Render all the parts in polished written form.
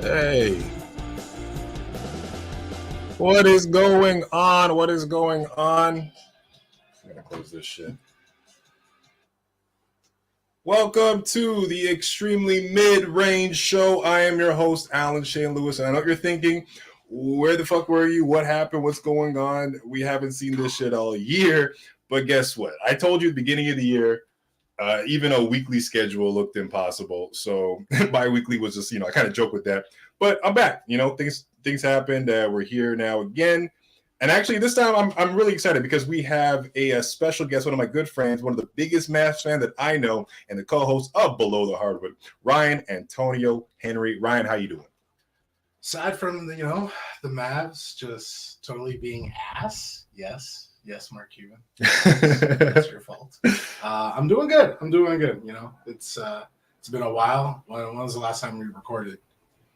Hey, what is going on? What is going on? I'm gonna close this shit. Welcome to the Extremely Mid-Range Show. I am your host, Alan Shane Lewis, and I know what you're thinking. Where the fuck were you? What happened? What's going on? We haven't seen this shit all year, but guess what? I told you at the beginning of the year, even a weekly schedule looked impossible. So bi-weekly was just, I kind of joke with that. But I'm back. Things happened. We're here now again. And actually, this time I'm really excited because we have a special guest, one of my good friends, one of the biggest Mavs fans that I know, and the co-host of Below the Hardwood, Ryan Antonio Henry. Ryan, how you doing? Aside from the Mavs just totally being ass, yes, Mark Cuban, that's your fault. I'm doing good. It's been a while. When was the last time we recorded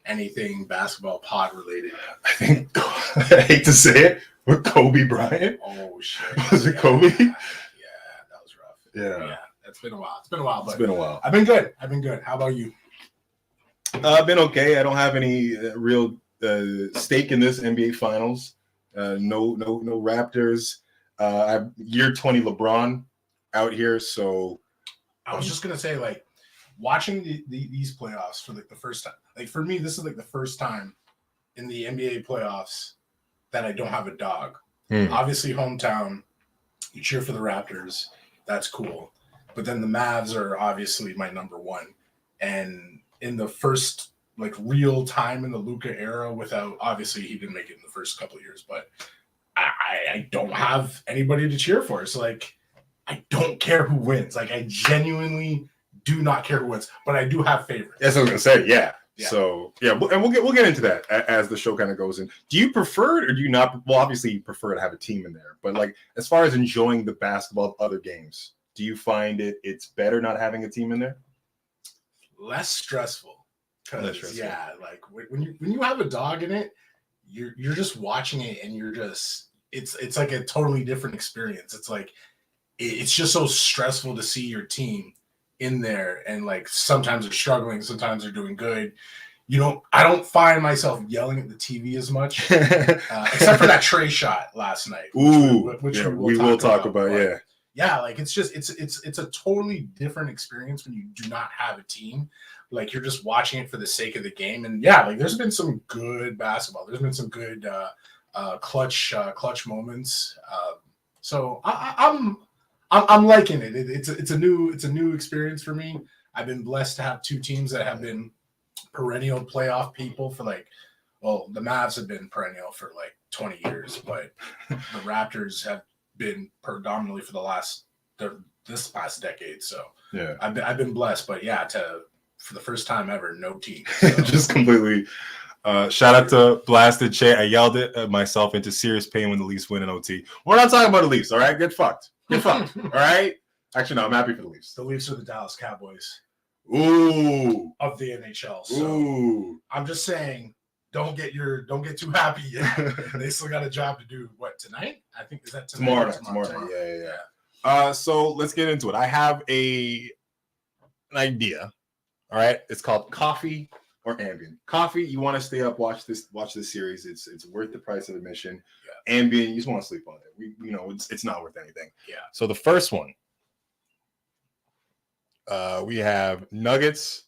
anything basketball pod related? I think I hate to say it, with Kobe Bryant. Oh shit! Was it Kobe? Yeah, that was rough. Yeah, it's been a while. But it's been a while. I've been good. How about you? I've been okay. I don't have any real stake in this NBA Finals. No Raptors. I have year 20 LeBron out here. So I was just gonna say, watching these playoffs for the first time. For me, this is the first time in the NBA playoffs that I don't have a dog. Obviously, hometown, you cheer for the Raptors. That's cool. But then the Mavs are obviously my number one. And in the first real time in the Luka era, without obviously he didn't make it in the first couple of years, but I don't have anybody to cheer for. So I don't care who wins. I genuinely do not care who wins, but I do have favorites. That's what I was gonna say. Yeah. So and we'll get into that as the show kind of goes in. Do you prefer it or do you not? Well, obviously you prefer to have a team in there, but as far as enjoying the basketball of other games, do you find it's better not having a team in there? Less stressful. Because when you have a dog in it, you're just watching it and you're just it's like a totally different experience. It's just so stressful to see your team in there, and sometimes they're struggling, sometimes they're doing good. I don't find myself yelling at the TV as much, except for that Trey shot last night. Which we will talk about. It's a totally different experience when you do not have a team. You're just watching it for the sake of the game, and there's been some good basketball. There's been some good clutch moments. So I'm liking it. It's a new experience for me. I've been blessed to have two teams that have been perennial playoff people for the Mavs have been perennial for 20 years, but the Raptors have been predominantly for this past decade. So yeah, I've been blessed, but for the first time ever, no team. So. Just completely. Shout out to Blasted Che. I yelled it myself into serious pain when the Leafs win in OT. We're not talking about the Leafs, all right? Get fucked. All right? Actually, no, I'm happy for the Leafs. The Leafs are the Dallas Cowboys. Ooh. Of the NHL. So ooh. I'm just saying, don't get too happy yet. They still got a job to do. What, tonight? I think is that tonight? Tomorrow. Yeah. So let's get into it. I have an idea. All right. It's called Coffee or Ambien. Coffee, you want to stay up, watch this series. It's worth the price of admission. Yeah. Ambien, you just want to sleep on it. It's not worth anything. Yeah. So the first one, we have Nuggets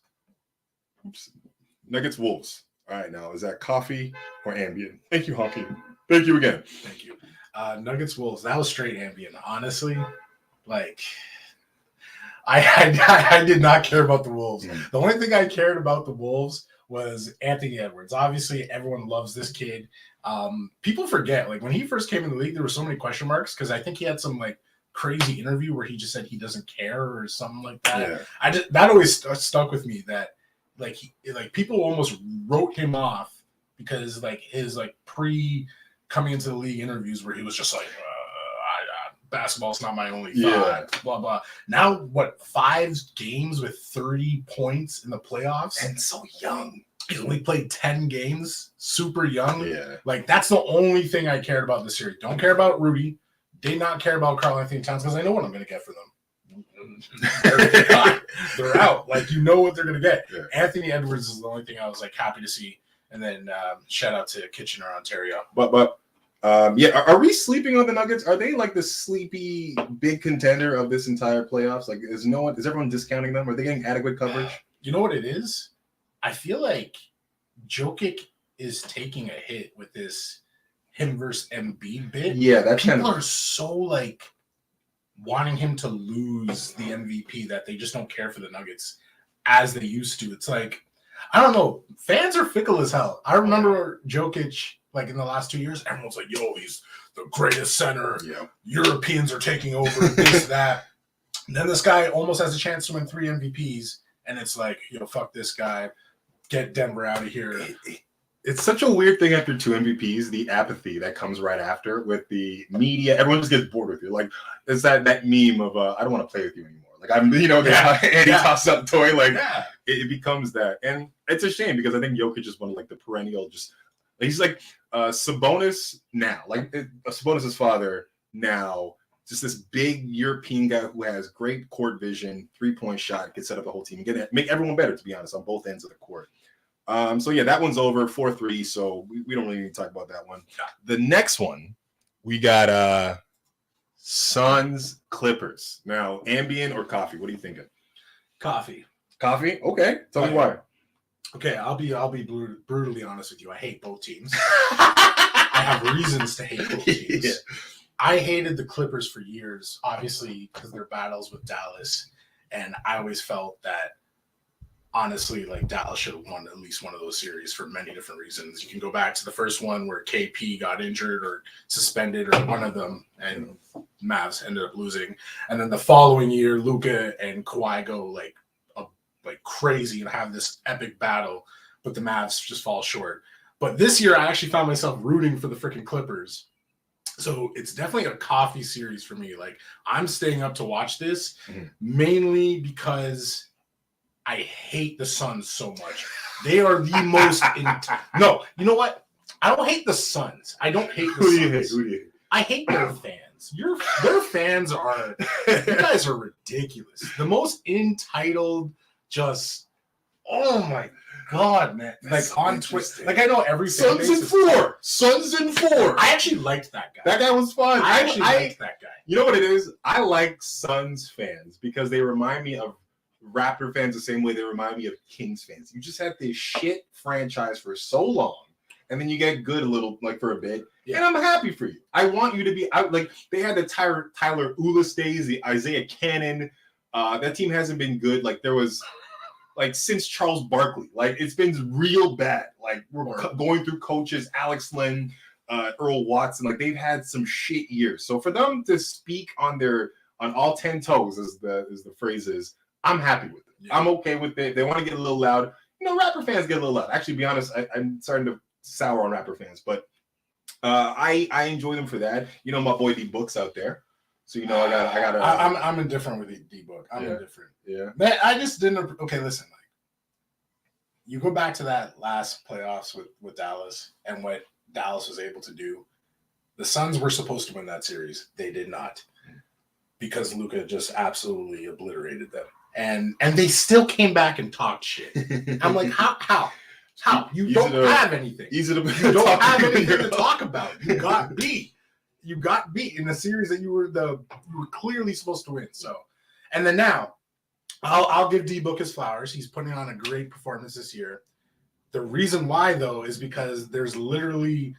Wolves. All right, now is that Coffee or Ambien? Thank you, Honky. Thank you again. Thank you. Nuggets Wolves. That was straight Ambien. Honestly, I did not care about the Wolves. The only thing I cared about the Wolves was Anthony Edwards. Obviously, everyone loves this kid. People forget, when he first came in the league, there were so many question marks because I think he had some crazy interview where he just said he doesn't care or something like that. Yeah. That always stuck with me. That people almost wrote him off because his pre coming into the league interviews where he was just basketball's not my only thought, blah, blah. Now, 5 games with 30 points in the playoffs? And so young. He's only played 10 games, super young. Yeah. That's the only thing I cared about this series. Don't care about Rudy. Did not care about Karl-Anthony Towns because I know what I'm going to get for them. They're out. You know what they're going to get. Yeah. Anthony Edwards is the only thing I was happy to see. And then shout out to Kitchener, Ontario. But yeah, are we sleeping on the Nuggets? Are they like the sleepy big contender of this entire playoffs? Like, is everyone discounting them? Are they getting adequate coverage? You know what it is? I feel like Jokic is taking a hit with this him versus Embiid bit. Yeah, that's people are so like wanting him to lose the MVP that they just don't care for the Nuggets as they used to. It's like, I don't know. Fans are fickle as hell. I remember Jokic, like in the last 2 years, everyone's like, yo, he's the greatest center. Yeah. Europeans are taking over, this, that. And then this guy almost has a chance to win 3 MVPs. And it's like, yo, fuck this guy. Get Denver out of here. It's such a weird thing after 2 MVPs, the apathy that comes right after with the media. Everyone just gets bored with you. Like, it's that meme of, I don't want to play with you anymore. Like, Andy toss up toy. Like, it becomes that. And it's a shame because I think Jokic is one of like the perennial, he's like Sabonis now. Like, Sabonis' father now. Just this big European guy who has great court vision, 3-point shot, can set up the whole team and make everyone better, to be honest, on both ends of the court. So yeah, that one's over 4-3. So we don't really need to talk about that one. The next one, we got Suns Clippers. Now, ambient or coffee? What are you thinking? Coffee. Coffee? Okay. Tell me why. Okay, I'll be brutally honest with you. I hate both teams. I have reasons to hate both teams. Yeah. I hated the Clippers for years, obviously, because of their battles with Dallas. And I always felt that, honestly, like Dallas should have won at least one of those series for many different reasons. You can go back to the first one where KP got injured or suspended or one of them, and Mavs ended up losing. And then the following year, Luka and Kawhi go like crazy and have this epic battle, but the Mavs just fall short. But this year, I actually found myself rooting for the freaking Clippers. So it's definitely a coffee series for me. Like, I'm staying up to watch this mainly because I hate the Suns so much. They are the most no, you know what? I don't hate the Suns. I don't hate the Suns. Who do you hate? I hate their fans. Their fans are, you guys are ridiculous. The most entitled, just, oh my God, man. Like on Twitter. Like, I know every Suns in 4. Suns in 4. I actually liked that guy. That guy was fun. I actually liked that guy. You know what it is? I like Suns fans because they remind me of Raptor fans the same way they remind me of Kings fans. You just have this shit franchise for so long, and then you get good a little, like, for a bit, and I'm happy for you. I want you to be out. Like, they had the Tyler Ulis days, the Isaiah Cannon. That team hasn't been good. Like, there was, like, since Charles Barkley. Like, it's been real bad. Like, we're going through coaches, Alex Len, Earl Watson. Like, they've had some shit years. So for them to speak on all 10 toes, as the phrase is, I'm happy with it. Yeah. I'm okay with it. They want to get a little loud. You know, Rapper fans get a little loud. Actually, to be honest, I'm starting to sour on Rapper fans, but I enjoy them for that. You know, my boy D Book's out there, so you know I got. I'm indifferent with D Book. I'm indifferent. Yeah, man, I just didn't. Okay, listen, like, you go back to that last playoffs with Dallas and what Dallas was able to do. The Suns were supposed to win that series. They did not, because Luka just absolutely obliterated them. And they still came back and talked shit. I'm like, how? You don't have anything. You don't have anything to talk about. You got beat. You got beat in a series that you were clearly supposed to win. So, and then now, I'll give D Book his flowers. He's putting on a great performance this year. The reason why, though, is because there's literally,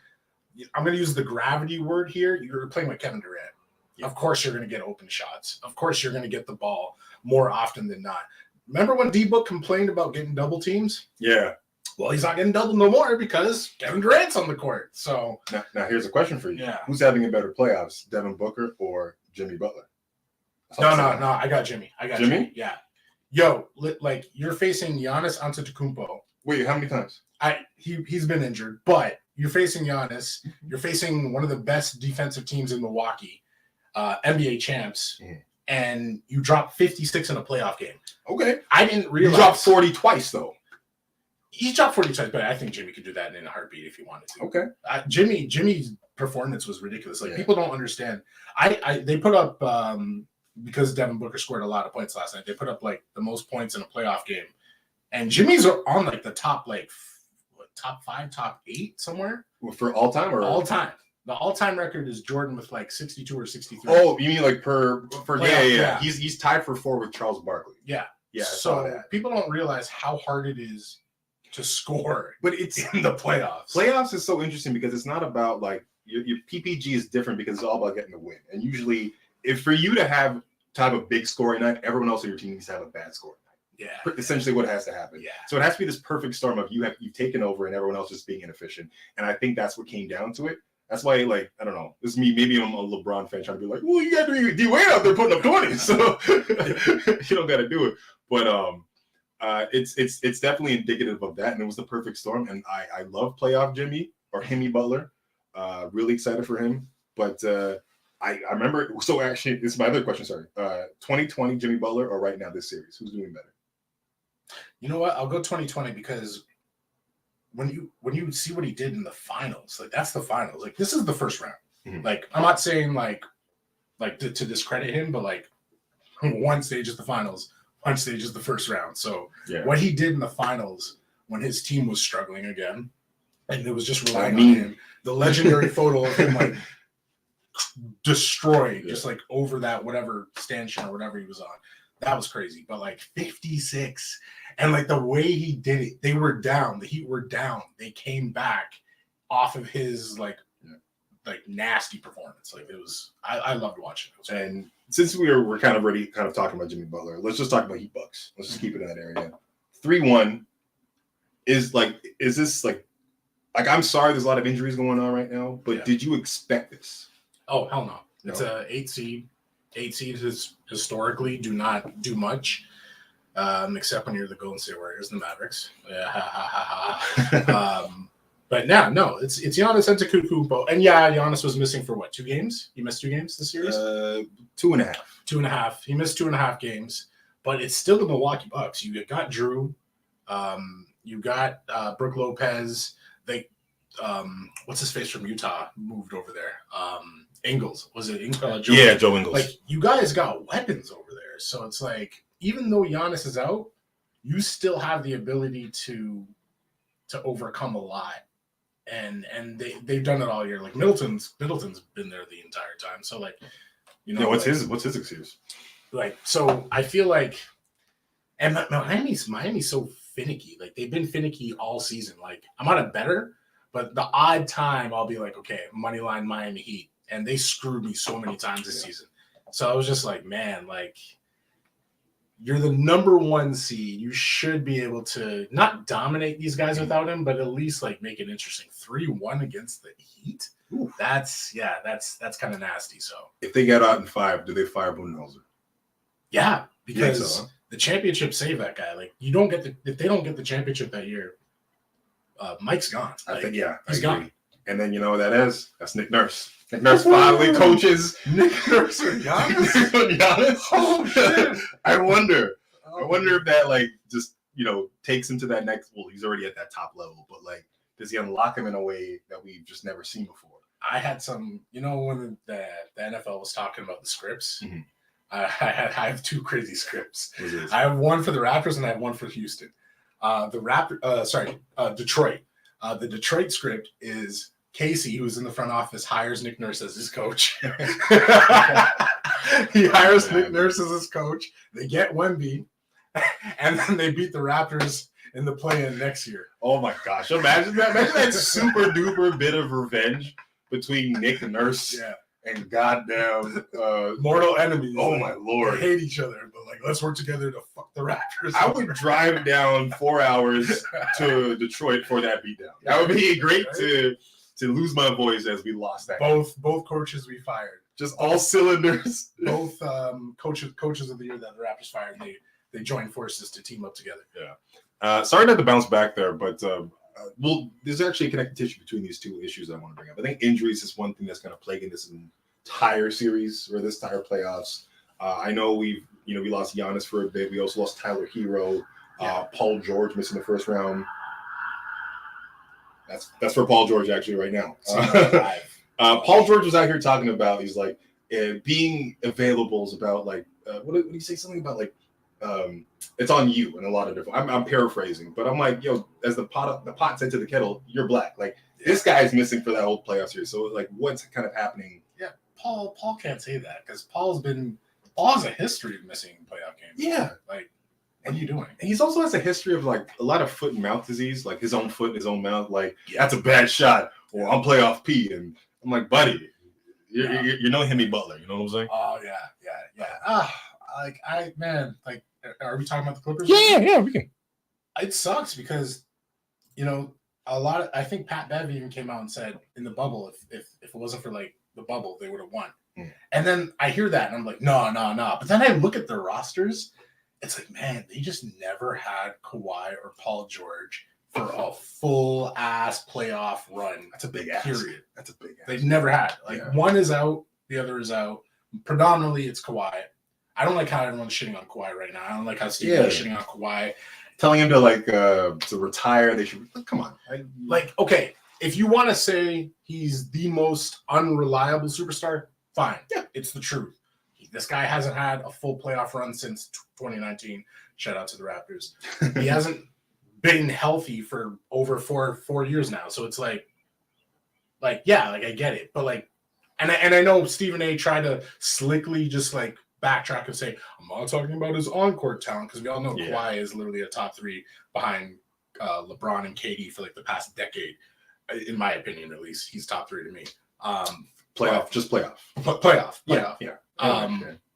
I'm going to use the gravity word here. You're playing with Kevin Durant. Yeah. Of course, you're going to get open shots. Of course, you're going to get the ball more often than not. Remember when D-Book complained about getting double teams? Yeah. Well, he's not getting double no more because Kevin Durant's on the court. So now here's a question for you. Yeah. Who's having a better playoffs, Devin Booker or Jimmy Butler? No. I got Jimmy. Jimmy? Yeah. Yo, like, you're facing Giannis Antetokounmpo. Wait, how many times? He's been injured, but you're facing Giannis. You're facing one of the best defensive teams in Milwaukee, NBA champs. Mm-hmm. And you dropped 56 in a playoff game. Okay. I didn't realize. You dropped 40 twice, though. He dropped 40 twice, but I think Jimmy could do that in a heartbeat if he wanted to. Okay. Jimmy's performance was ridiculous. Like, people don't understand. They put up, because Devin Booker scored a lot of points last night, they put up, like, the most points in a playoff game. And Jimmy's on, like, the top, like, top 5, top 8 somewhere For all time or all time. The all-time record is Jordan with like 62 or 63. Oh, you mean like for Yeah. He's tied for 4 with Charles Barkley. Yeah. Yeah, I saw So that. people don't realize how hard it is to score But it's in the playoffs. Playoffs is so interesting because it's not about like your PPG is different because it's all about getting the win. And usually, if for you to have a big scoring night, everyone else on your team needs to have a bad scoring night. Yeah. Essentially, what has to happen. Yeah. So it has to be this perfect storm of you've taken over and everyone else just being inefficient. And I think that's what came down to it. That's why, like, I don't know. This is me. Maybe I'm a LeBron fan trying to be like, well, you got to be D-Wade out there putting up 20, so you don't got to do it. But it's definitely indicative of that, and it was the perfect storm. And I love playoff Jimmy or Jimmy Butler. Really excited for him. But I remember. So actually, this is my other question. Sorry, 2020 Jimmy Butler or right now this series, who's doing better? You know what? I'll go 2020 because when you see what he did in the finals, like that's the finals. Like this is the first round. Mhm. Like I'm not saying like to discredit him, but like one stage is the finals, one stage is the first round. So what he did in the finals when his team was struggling again, and it was just relying on him. The legendary photo of him like destroyed, just like over that whatever stanchion or whatever he was on. That was crazy. But like 56, and like the way he did it, they were down. The Heat were down. They came back off of his like nasty performance. Like it was, I loved watching it. And since we're kind of talking about Jimmy Butler, let's just talk about Heat Bucks. Let's just keep it in that area. 3-1 is this like I'm sorry there's a lot of injuries going on right now, but did you expect this? Oh, hell no. It's a 8 seed. 8 seeds historically do not do much, except when you're the Golden State Warriors and the Mavericks. But no, it's Giannis Antetokounmpo, and Giannis was missing for what, 2 games? He missed 2 games this series. 2.5. 2.5. He missed 2.5 games, but it's still the Milwaukee Bucks. You got Drew, you got Brook Lopez. They, what's his face from Utah moved over there. Ingles, was it Ingles? Joe Ingles. Like you guys got weapons over there, so it's like even though Giannis is out, you still have the ability to overcome a lot, and they've done it all year. Like Middleton's been there the entire time, so like what's his excuse? Like so, I feel like, and Miami's so finicky. Like they've been finicky all season. Like I'm on a better, but the odd time I'll be like, okay, money line Miami Heat. And they screwed me so many times this season. So I was just like, man, like you're the number 1 seed. You should be able to not dominate these guys without him, but at least like make it interesting. 3-1 against the Heat. Ooh. That's kind of nasty. So if they get out in 5, do they fire Budenholzer? Yeah, because the championship saved that guy. Like you don't get if they don't get the championship that year, Mike's gone. Like, I think he's gone. And then you know what that is? That's Nick Nurse. Nick Nurse finally coaches. Nick Nurse or Giannis? Oh shit! I wonder if that like just takes him to that next. Well, he's already at that top level, but like, does he unlock him in a way that we've just never seen before? I had some, when the NFL was talking about the scripts. Mm-hmm. I have 2 crazy scripts. I have one for the Raptors and I have one for Houston. Detroit. The Detroit script is Casey, who's in the front office, hires Nick Nurse as his coach. He hires Nick Nurse as his coach. They get Wemby, and then they beat the Raptors in the play-in next year. Oh my gosh! Imagine that! Imagine that super duper bit of revenge between Nick Nurse and goddamn mortal enemies. Oh my lord! They hate each other, but like let's work together to fuck the Raptors. I would drive down 4 hours to Detroit for that beatdown. That would be great to lose my voice as we lost that. Both coaches we fired. Just all cylinders. Both coaches of the year that the Raptors fired. They joined forces to team up together. Yeah. Sorry not to bounce back there, but there's actually a connective tissue between these 2 issues I want to bring up. I think injuries is one thing that's going to plague in this entire series or this entire playoffs. I know we lost Giannis for a bit. We also lost Tyler Hero, Paul George missing the first round. That's for Paul George actually right now. Paul George was out here talking about he's like being available is about like what did he say something about like it's on you in a lot of different. I'm paraphrasing, but I'm like, yo, as the pot said to the kettle, you're black. Like this guy is missing for that whole playoff series. So like, what's kind of happening? Yeah, Paul can't say that because Paul has a history of missing playoff games. Yeah, like what are you doing? And he's also has a history of like a lot of foot and mouth disease, like his own foot and his own mouth. Like that's a bad shot, or I'm playoff P, and I'm like, buddy, you're no Hemi Butler. You know what I'm saying? Oh yeah. Are we talking about the Clippers? Yeah, we can. It sucks because, I think Pat Bev even came out and said in the bubble, if it wasn't for like the bubble, they would have won. And then I hear that and I'm like, no. But then I look at their rosters. It's like, man, they just never had Kawhi or Paul George for a full ass playoff run. That's a big ass. Period. That's a big ass. They've never had. One is out, the other is out. Predominantly, it's Kawhi. I don't like how everyone's shitting on Kawhi right now. I don't like how Steve is shitting on Kawhi. Telling him to retire. They should come on. Okay, if you want to say he's the most unreliable superstar, fine. Yeah, it's the truth. This guy hasn't had a full playoff run since 2019. Shout out to the Raptors. He hasn't been healthy for over four years now. So it's like I get it, but and I know Stephen A. tried to slickly just backtrack and say, I'm not talking about his on-court talent, because we all know Kawhi is literally a top three behind LeBron and KD for the past decade. In my opinion, at least, he's top three to me. Playoff. Yeah.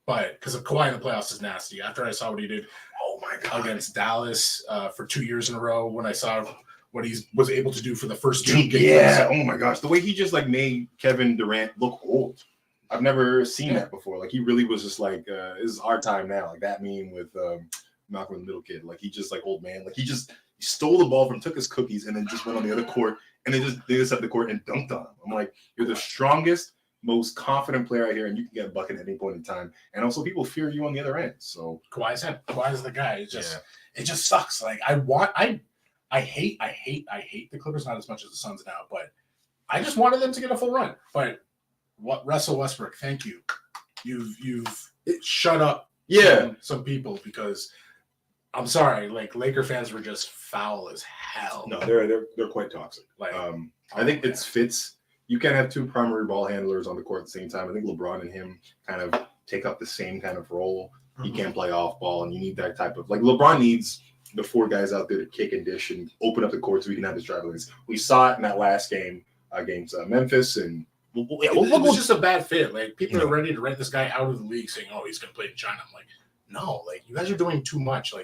But because of Kawhi in the playoffs is nasty. After I saw what he did, oh my God, against Dallas for 2 years in a row, when I saw what he was able to do for the first 2 games. Yeah, oh my gosh, the way he just made Kevin Durant look old. I've never seen that before. He really was just this is our time now. That meme with Malcolm in the Middle kid. He just old man. He stole the ball from, took his cookies, and then just went on the other court, and they just up the court and dunked on him. I'm like, you're the strongest, most confident player out here, and you can get a bucket at any point in time. And also, people fear you on the other end. So Kawhi's him. Kawhi's the guy. It just sucks. I hate the Clippers not as much as the Suns now, but I just wanted them to get a full run. But Russell Westbrook, thank you. You've shut up some people, because I'm sorry, Laker fans were just foul as hell. No, they're quite toxic. I think it's fits. You can't have two primary ball handlers on the court at the same time. I think LeBron and him kind of take up the same kind of role. He can't play off ball, and you need that type of LeBron needs the 4 guys out there to kick and dish and open up the court so we can have his driving lanes. We saw it in that last game against Memphis, and it was just a bad fit. People are ready to write this guy out of the league, saying, "Oh, he's going to play in China." I'm like, no, you guys are doing too much.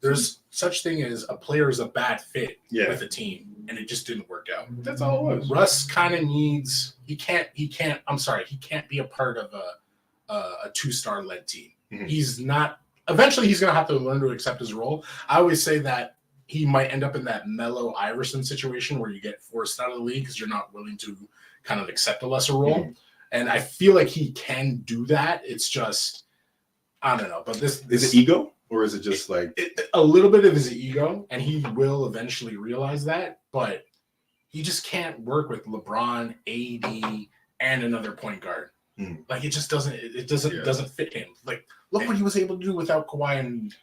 There's such thing as a player is a bad fit with a team, and it just didn't work out. That's all it was. Russ kind of needs. He can't be a part of a 2-star led team. Mm-hmm. He's not. Eventually, he's going to have to learn to accept his role. I always say that he might end up in that Melo Iverson situation where you get forced out of the league because you're not willing to kind of accept a lesser role. Mm-hmm. And I feel like he can do that. It's just, I don't know. But this is it ego, or is it just a little bit of his ego, and he will eventually realize that. But he just can't work with LeBron, AD, and another point guard. It just doesn't. It doesn't fit him. Look what he was able to do without Kawhi and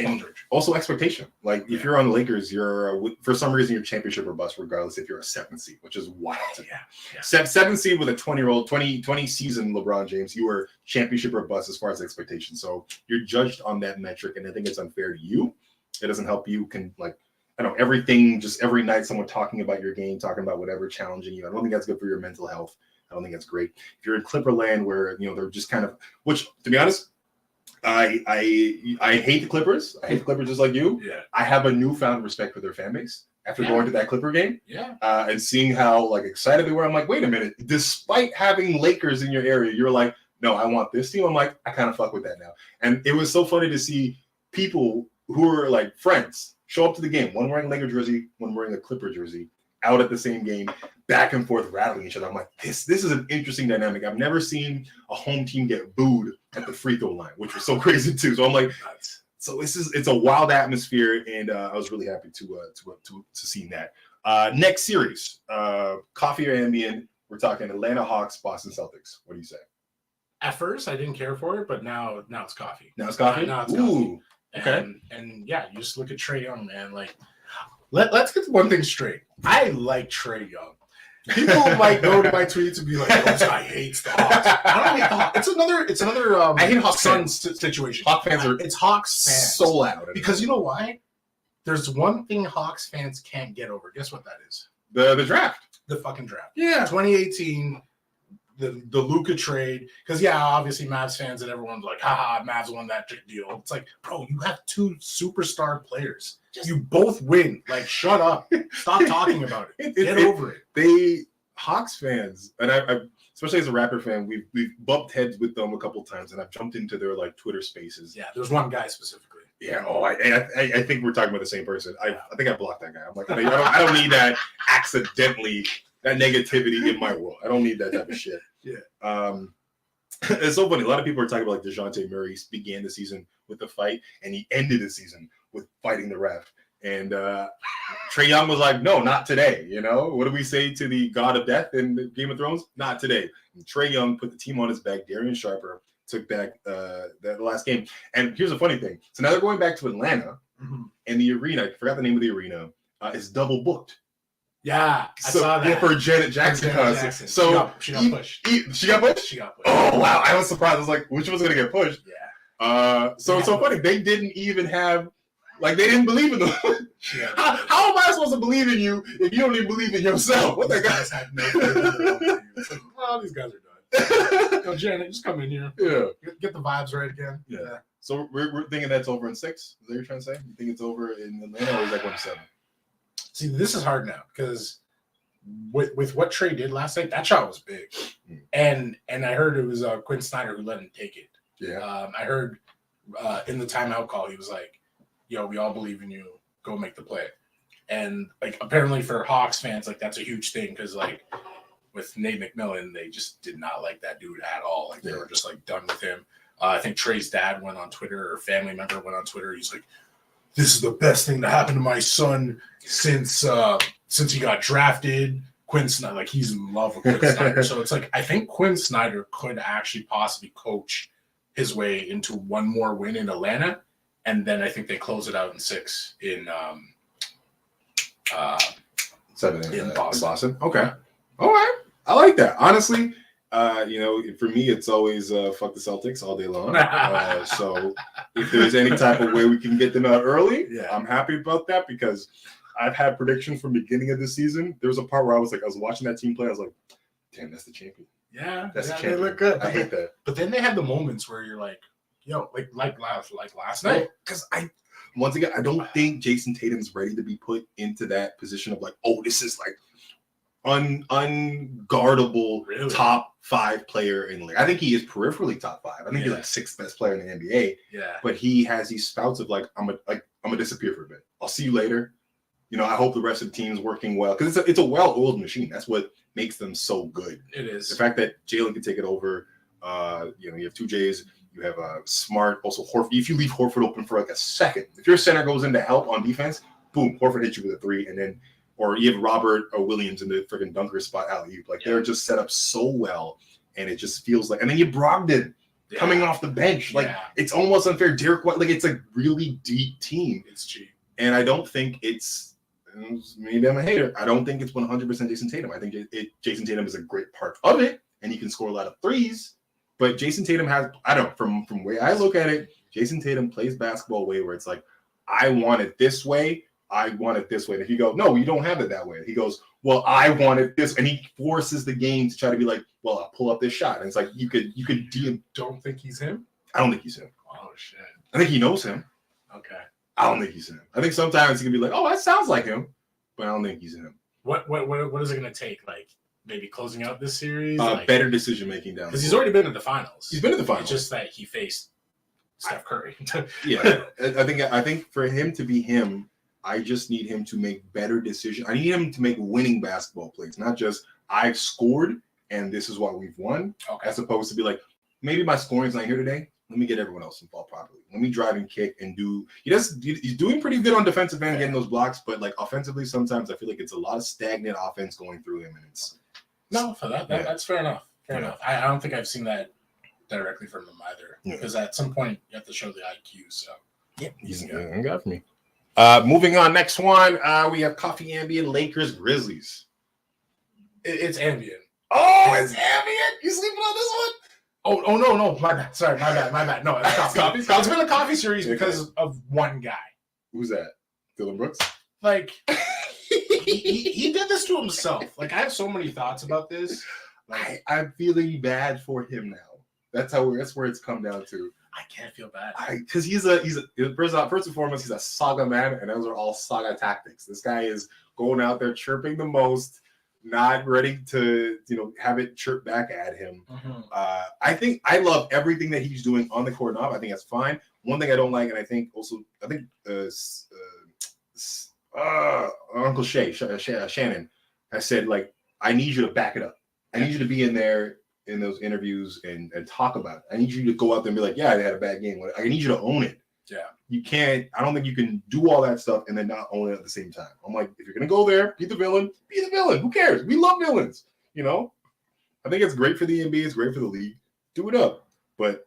Aldridge. Also expectation. If you're on the Lakers, you're for some reason you're championship or bust, regardless if you're a 7th seed, which is wild. Yeah. 7th seed with a 20 season LeBron James, you were championship or bust as far as expectation. So you're judged on that metric, and I think it's unfair to you. It doesn't help you. Everything, just every night someone talking about your game, talking about whatever, challenging you. I don't think that's good for your mental health. I don't think that's great. If you're in Clipperland where they're just kind of, which to be honest, I hate the Clippers. I hate the Clippers just like you. Yeah. I have a newfound respect for their fan base after going to that Clipper game. Yeah. And seeing how excited they were. I'm like, wait a minute. Despite having Lakers in your area, you're like, no, I want this team. I'm like, I kind of fuck with that now. And it was so funny to see people who are friends show up to the game. One wearing a Laker jersey, one wearing a Clipper jersey, out at the same game, back and forth, rattling each other. I'm like, this is an interesting dynamic. I've never seen a home team get booed at the free throw line, which was so crazy too. So I'm like, so it's a wild atmosphere, and I was really happy to see that. Next series, coffee or ambient? We're talking Atlanta Hawks, Boston Celtics. What do you say? At first, I didn't care for it, but now it's coffee. Now it's coffee. Now it's coffee. And yeah, you just look at Trae Young, man. Like, let's get one thing straight. I like Trae Young. People might go to my tweets and be like, "Oh, this guy hates the Hawks." I don't hate the Hawks. It's another. I hate Hawks Suns situation. Hawks fans are It's Hawks fans so loud because you know why? There's one thing Hawks fans can't get over. Guess what that is? the draft. The fucking draft. Yeah. 2018, the Luka trade. Because yeah, obviously Mavs fans and everyone's like, haha, Mavs won that deal. It's like, bro, you have two superstar players. You both win. Like, shut up. Stop talking about it. Get over it. Hawks fans, and I especially as a Raptor fan, we've bumped heads with them a couple times, and I've jumped into their like Twitter spaces. Yeah, there's one guy specifically. Yeah. Oh, I think we're talking about the same person. I think I blocked that guy. I'm like, I don't need that accidentally, that negativity in my world. I don't need that type of shit. Yeah. It's so funny. A lot of people are talking about like DeJounte Murray began the season with a fight, and he ended the season with fighting the ref. And Trae Young was like, no, not today. You know, what do we say to the god of death in the Game of Thrones? Not today. And Trae Young put the team on his back. Darian Sharper took back the last game. And here's the funny thing. So now they're going back to Atlanta, and the arena, I forgot the name of the arena, is double booked. Yeah, I saw that. For Janet Jackson. So she got pushed. She got pushed? She got pushed. Oh, wow. I was surprised. I was like, which was going to get pushed? Yeah. So it's so funny. They didn't even have, like, they didn't believe in them. How am I supposed to believe in you if you don't even believe in yourself? What the guys had no clue. Well, these guys are done. Yo, Janet, just come in here. Yeah. Get the vibes right again. Yeah. So we're thinking that's over in 6? Is that what you're trying to say? You think it's over in Atlanta, or is that going to 7? See, this is hard now because with what Trae did last night, that shot was big. And I heard it was Quinn Snyder who let him take it. Yeah. I heard in the timeout call, he was like, yo, we all believe in you. Go make the play. And like apparently for Hawks fans, like that's a huge thing because like with Nate McMillan, they just did not like that dude at all. Like they were just like done with him. I think Trae's dad went on Twitter, or family member went on Twitter. He's like, this is the best thing to happen to my son since he got drafted. Quinn Snyder, like he's in love with Quinn Snyder. So it's like I think Quinn Snyder could actually possibly coach his way into one more win in Atlanta. And then I think they close it out in 6 in 7 in Boston. Okay. All right. I like that. Honestly, for me, it's always fuck the Celtics all day long. So if there's any type of way we can get them out early, I'm happy about that because I've had predictions from the beginning of the season. There was a part where I was watching that team play. I was like, damn, that's the champion. Yeah, that's the they champion. look good. I hate that. But then they have the moments where you're like, yo, like last night. Because once again, I don't think Jason Tatum's ready to be put into that position of like, oh, this is like unguardable top 5 player in the league. I think he is peripherally top 5. I think he's like 6th best player in the NBA. Yeah. But he has these spouts of like, I'm gonna disappear for a bit. I'll see you later. I hope the rest of the team's working well because it's a well-oiled machine. That's what makes them so good. It is. The fact that Jalen can take it over. You have 2 J's. You have Smart, also Horford. If you leave Horford open for like a second, if your center goes in to help on defense, boom, Horford hits you with a 3, and then, or you have Robert or Williams in the freaking dunker spot alley-oop. Like they're just set up so well, and it just feels like. And then you have Brogdon coming off the bench. Like it's almost unfair. Derek White, like it's a really deep team. It's cheap, and I don't think it's. Maybe I'm a hater. I don't think it's 100% Jason Tatum. I think Jason Tatum is a great part of it, and he can score a lot of threes. But Jason Tatum has, I don't know, from where I look at it, Jason Tatum plays basketball way where it's like, I want it this way, I want it this way. And if you go, no, you don't have it that way. He goes, well, I want it this, and he forces the game to try to be like, well, I'll pull up this shot. And it's like you could don't think he's him? I don't think he's him. Oh shit. I think he knows him. Okay. I don't think he's him. I think sometimes he can be like, oh, that sounds like him, but I don't think he's him. What is it gonna take? Like maybe closing out this series? Better decision making down. Because he's already been in the finals. He's been in the finals. It's just that he faced Steph Curry. Yeah. I think for him to be him, I just need him to make better decisions. I need him to make winning basketball plays, not just I've scored and this is why we've won. Okay. As opposed to be like, maybe my scoring's not here today. Let me get everyone else involved properly. Let me drive and kick and do. He's doing pretty good on defensive end, getting those blocks, but like offensively, sometimes I feel like it's a lot of stagnant offense going through him, and it's for that's fair enough. Fair enough. I don't think I've seen that directly from him either, because at some point you have to show the IQ. So Yeah, he's a guy for me. Moving on, next one, we have Coffee Ambient Lakers Grizzlies. It's ambient. Oh, it's ambient. You sleeping on this one? Oh no, my bad. Sorry, my bad. No, it's coffee. It's been a coffee series because of one guy. Who's that? Dylan Brooks? Like he did this to himself. Like I have so many thoughts about this. Like I'm feeling bad for him now. That's where it's come down to. I can't feel bad. Because he's first and foremost, he's a saga man, and those are all saga tactics. This guy is going out there chirping the most, not ready to have it chirp back at him. Mm-hmm. I think I love everything that he's doing on the court and off. I think that's fine. One thing I don't like, and I think Uncle Shannon has said, like, I need you to back it up. I need you to be in there in those interviews and talk about it. I need you to go out there and be like, yeah, they had a bad game. I need you to own it. Yeah. You can't, I don't think you can do all that stuff and then not own it at the same time. I'm like, if you're going to go there, be the villain. Who cares? We love villains, I think it's great for the NBA. It's great for the league. Do it up. But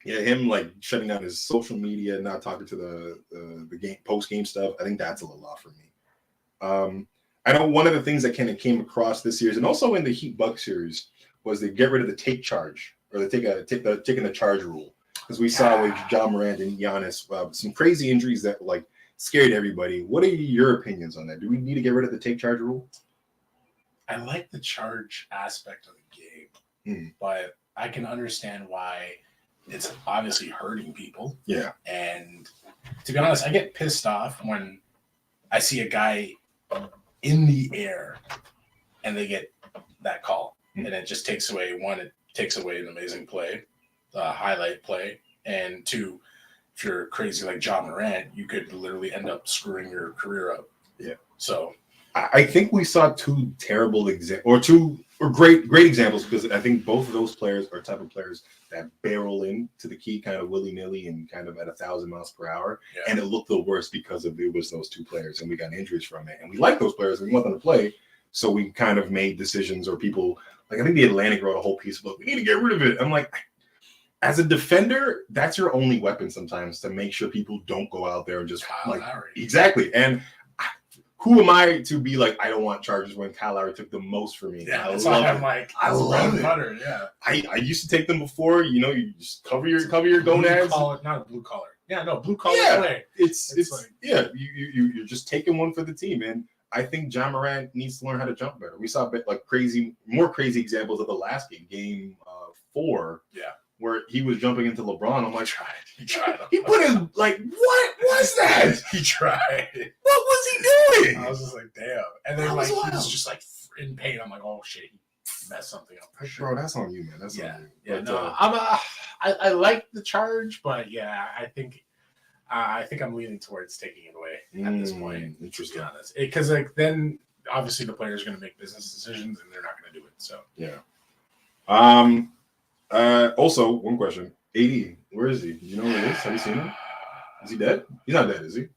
yeah, him like shutting down his social media, not talking to the game post-game stuff, I think that's a little off for me. I know one of the things that kind of came across this series and also in the Heat Bucks series was they get rid of the take charge or taking the charge rule, because we saw with Ja Morant and Giannis some crazy injuries that like scared everybody. What are your opinions on that? Do we need to get rid of the take charge rule? I like the charge aspect of the game, but I can understand why it's obviously hurting people. Yeah, and to be honest, I get pissed off when I see a guy in the air and they get that call. And it just takes away an amazing play, highlight play. And two, if you're crazy like Ja Morant, you could literally end up screwing your career up. Yeah. So I think we saw two terrible great examples, because I think both of those players are type of players that barrel into the key kind of willy-nilly and kind of at 1,000 miles per hour. Yeah. And it looked the worst because it was those two players, and we got injuries from it. And we like those players and we want them to play. So we kind of made decisions, or people, like I think the Atlantic wrote a whole piece about, we need to get rid of it. I'm like, as a defender, that's your only weapon sometimes, to make sure people don't go out there and just exactly. And who am I to be like, I don't want charges when Kyle Lowry took the most for me? Yeah, that's why I'm like, I love it. Yeah, I used to take them before. You just cover your gonads. Not a blue collar. Yeah, no, blue collar play. It's like, yeah, you're just taking one for the team. And I think Ja Morant needs to learn how to jump better. We saw more crazy examples of the last game 4. Yeah. Where he was jumping into LeBron. I'm like, he tried. He put his, like, what was that? He tried. What was he doing? I was just like, damn. And then he was just like in pain. I'm like, oh shit, he messed something up. Bro, that's on you, man. That's on you. Yeah, but, no, I like the charge, but yeah, I think I'm leaning towards taking it away at this point. Interesting. To be honest, because like then obviously the player's going to make business decisions and they're not going to do it. So yeah. Also, one question: AD, where is he? Do you know where he is? Have you seen him? Is he dead? He's not dead, is he?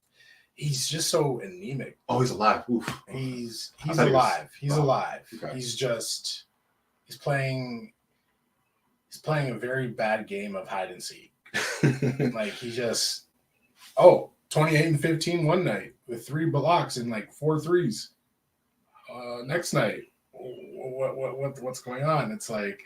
He's just so anemic. Oh, he's alive. Oof. He's alive. He's alive. Okay. He's playing a very bad game of hide and seek. Like he just 28 and 15 one night with 3 blocks and like 4 threes. Next night, what's going on? It's like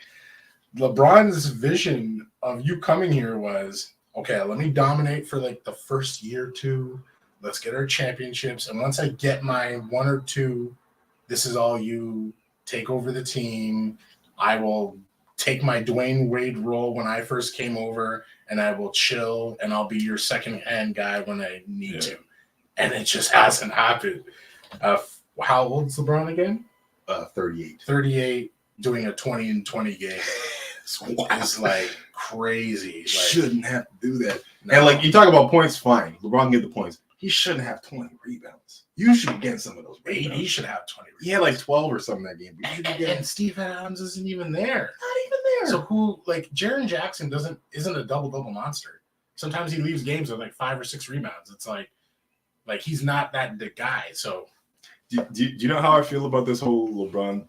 LeBron's vision of you coming here was, okay, let me dominate for like the first year or two. Let's get our championships. And once I get my 1 or 2, this is all you. Take over the team. I will take my Dwayne Wade role when I first came over, and I will chill, and I'll be your second-hand guy when I need to. And it just hasn't happened. How old's LeBron again? 38. 38, doing a 20 and 20 game. It's like crazy. Like, shouldn't have to do that. No. And like you talk about points, fine. LeBron can get the points. He shouldn't have 20 rebounds. You should get some of those rebounds. He should have 20 rebounds. He had like 12 or something that game. But you should be getting... And Steven Adams isn't even there. Not even there. So who, like, Jaren Jackson isn't a double-double monster. Sometimes he leaves games with like 5 or 6 rebounds. It's like he's not that the guy. So do you know how I feel about this whole LeBron?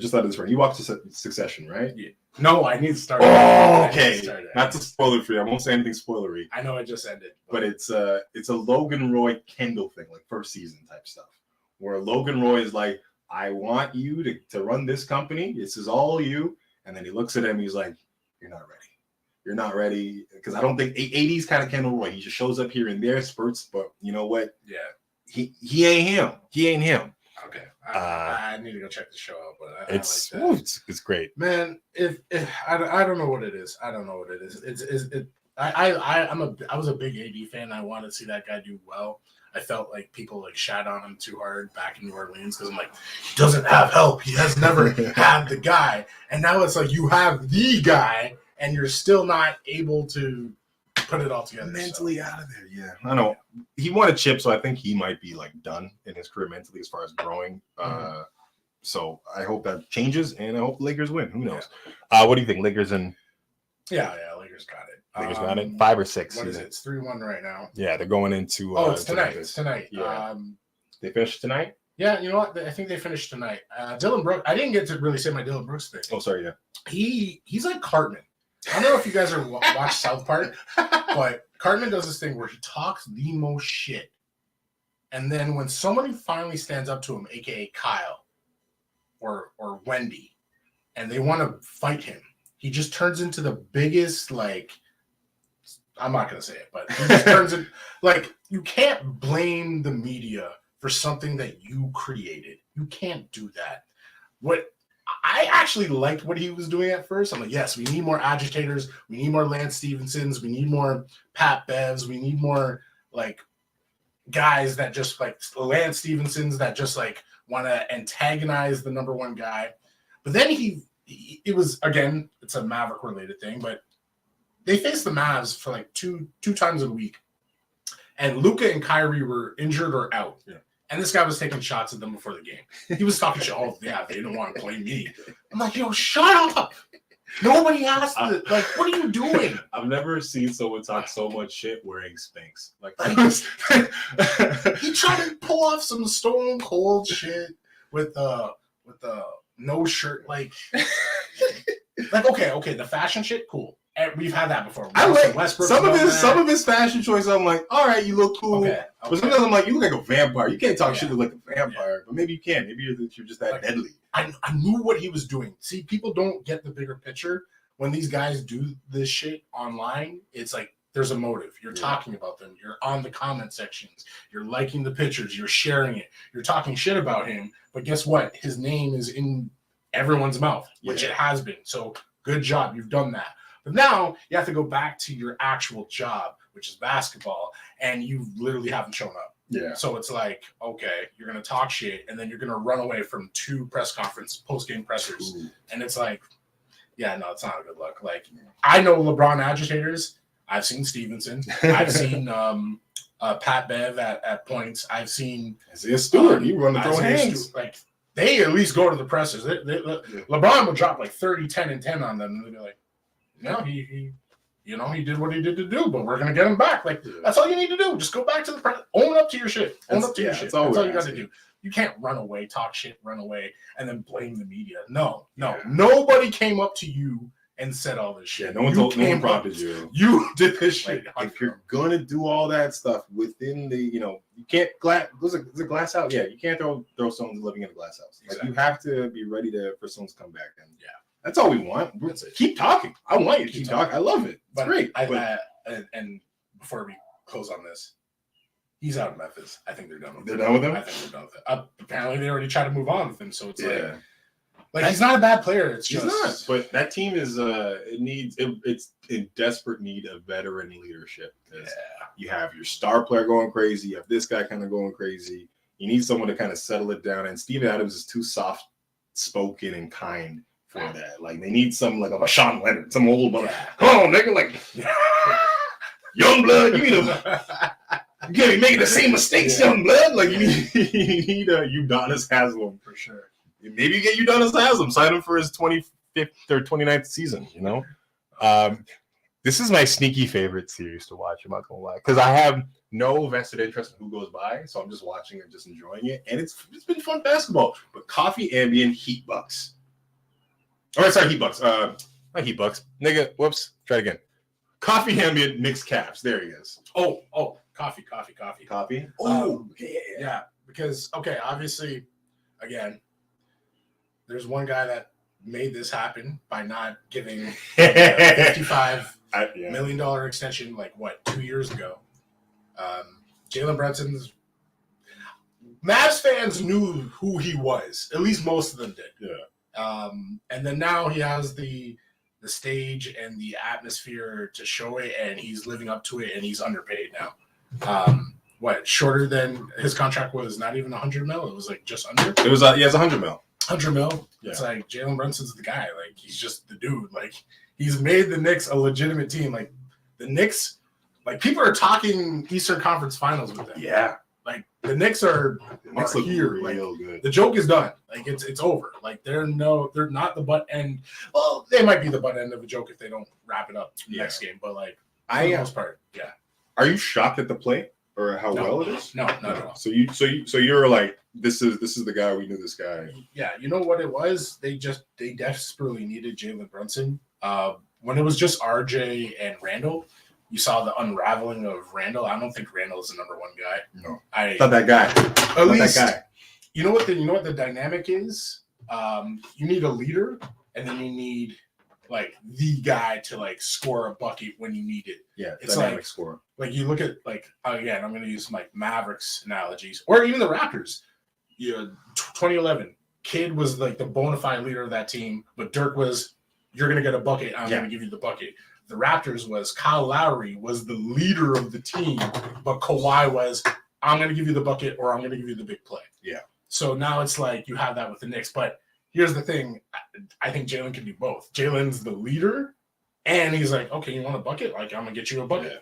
Just out of this run, you watched Succession, right? Yeah. No, I need to start. Oh, okay. Not to spoil it for you. I won't say anything spoilery. I know it just ended, but it's a Logan Roy Kendall thing, like first season type stuff, where Logan Roy is like, I want you to run this company. This is all you. And then he looks at him. He's like, you're not ready. You're not ready. Because I don't think 80s kind of Kendall Roy. He just shows up here and there, spurts. But you know what? Yeah. He ain't him. He ain't him. Okay. I need to go check the show out. But it's great. Man, if I don't know what it is. I don't know what it is. I was a big AD fan. I wanted to see that guy do well. I felt like people like shat on him too hard back in New Orleans because I'm like, he doesn't have help. He has never had the guy. And now it's like you have the guy and you're still not able to put it all together. Mentally out of there, yeah. I know. He won a chip, so I think he might be like done in his career mentally as far as growing. So I hope that changes, and I hope Lakers win. Who knows? Yeah. What do you think? Lakers and yeah, Lakers got it. Lakers got it. 5 or 6. What is it? It's 3-1 right now. Yeah, they're going into. It's tonight. It's tonight. Yeah. They finished tonight. Yeah, you know what? I think they finished tonight. Dylan Brooks. I didn't get to really say my Dylan Brooks thing. Oh, sorry. Yeah. He's like Cartman. I don't know if you guys are watch South Park, but Cartman does this thing where he talks the most shit, and then when somebody finally stands up to him, aka Kyle or Wendy, and they want to fight him, he just turns into the biggest like. I'm not gonna say it, but he just turns it like you can't blame the media for something that you created. You can't do that. What I actually liked what he was doing at first. I'm like, yes, we need more agitators. We need more Lance Stevensons. We need more Pat Bevs. We need more like guys that just like Lance Stevensons that just like want to antagonize the number one guy. But then it was, again, it's a Maverick related thing, but they faced the Mavs for like two times a week. And Luka and Kyrie were injured or out. Yeah. And this guy was taking shots at them before the game. He was talking shit. Oh, yeah, they didn't want to play me. I'm like, yo, shut up. Nobody asked it. Like, what are you doing? I've never seen someone talk so much shit wearing Spanx. Like he tried to pull off some stone cold shit with the no shirt. Like okay, the fashion shit, cool. We've had that before. I like Westbrook some of his fashion choices. I'm like, all right, you look cool. Okay. But sometimes I'm like, you look like a vampire. You can't talk shit like a vampire, but maybe you can. Maybe you're just that deadly. I knew what he was doing. See, people don't get the bigger picture. When these guys do this shit online, it's like there's a motive. You're talking about them. You're on the comment sections. You're liking the pictures. You're sharing it. You're talking shit about him. But guess what? His name is in everyone's mouth, which it has been. So good job. You've done that. But now you have to go back to your actual job, which is basketball, and you literally haven't shown up. Yeah. So it's like, okay, you're going to talk shit, and then you're going to run away from 2 press conference, post-game pressers. Ooh. And it's like, yeah, no, it's not a good look. Like, I know LeBron agitators. I've seen Stevenson. I've seen Pat Bev at points. I've seen Isaiah Stewart. He run the throwing hands. Like, they at least go to the pressers. LeBron would drop like 30, 10, and 10 on them, and they'd be like, no, he did what he did to do, but we're going to get him back. Like, that's all you need to do. Just go back to the press. Own up to your shit. Own up to your shit. That's all you got to do. You can't run away, talk shit, run away, and then blame the media. No. Nobody came up to you and said all this shit. Yeah, no one prompted you. You did this shit. Like, if you're going to do all that stuff within the, you can't there's a glass house. Yeah, you can't throw someone living in a glass house. Exactly. Like, you have to be ready for someone to come back. And that's all we want. Keep talking. I want you to keep talking. I love it. It's great. And before we close on this, he's out of Memphis. I think they're done with him. They're done with him? I think they're done with it. Apparently, they already tried to move on with him. So it's like he's not a bad player. He's not. But that team is it's in desperate need of veteran leadership. You have your star player going crazy. You have this guy kind of going crazy. You need someone to kind of settle it down. And Steven Adams is too soft-spoken and kind for that. Like, they need some like a Sean Leonard, some old come on, nigga, like young blood, you can't be making the same mistakes, young blood. Like, you need a Udonis Haslem for sure. Maybe you get Udonis Haslem, sign him for his 25th or 29th season, This is my sneaky favorite series to watch, I'm not gonna lie. Because I have no vested interest in who goes by, so I'm just watching and just enjoying it. And it's been fun basketball. But Coffee Ambient Heat Bucks. Heat Bucks. Not Heat Bucks. Nigga, whoops. Try it again. Coffee ambient Knicks Cavs. There he is. Oh, coffee. Coffee. Yeah, because obviously, again, there's one guy that made this happen by not giving $55 million extension 2 years ago. Jalen Brunson's Mavs fans knew who he was. At least most of them did. Yeah. And then now he has the stage and the atmosphere to show it, and he's living up to it, and he's underpaid now. Shorter than his contract was not even 100 mil. It was just under. It was he has 100 mil. 100 mil. Yeah. It's Jalen Brunson's the guy. He's just the dude. He's made the Knicks a legitimate team. The Knicks, people are talking Eastern Conference Finals with them. Yeah. The Knicks are here. Real good. The joke is done. It's over. They're not the butt end. Well, they might be the butt end of a joke if they don't wrap it up next game. But for the most part, yeah. Are you shocked at the play or how well it is? No, not at all. So you're this is the guy. We knew this guy. Yeah, you know what it was? They desperately needed Jalen Brunson. When it was just RJ and Randall, you saw the unraveling of Randall. I don't think Randall is the number one guy. No, not that guy. At least that guy. You know what the dynamic is? You need a leader, and then you need the guy to score a bucket when you need it. Yeah, it's dynamic score. You look at again, I'm going to use some Mavericks analogies, or even the Raptors. 2011, Kidd was the bona fide leader of that team, but Dirk was, you're going to get a bucket. I'm going to give you the bucket. The Raptors was Kyle Lowry was the leader of the team, but Kawhi was, I'm going to give you the bucket or I'm going to give you the big play. Yeah. So now it's you have that with the Knicks. But here's the thing. I think Jalen can do both. Jalen's the leader, and he's okay, you want a bucket? I'm going to get you a bucket. Yeah.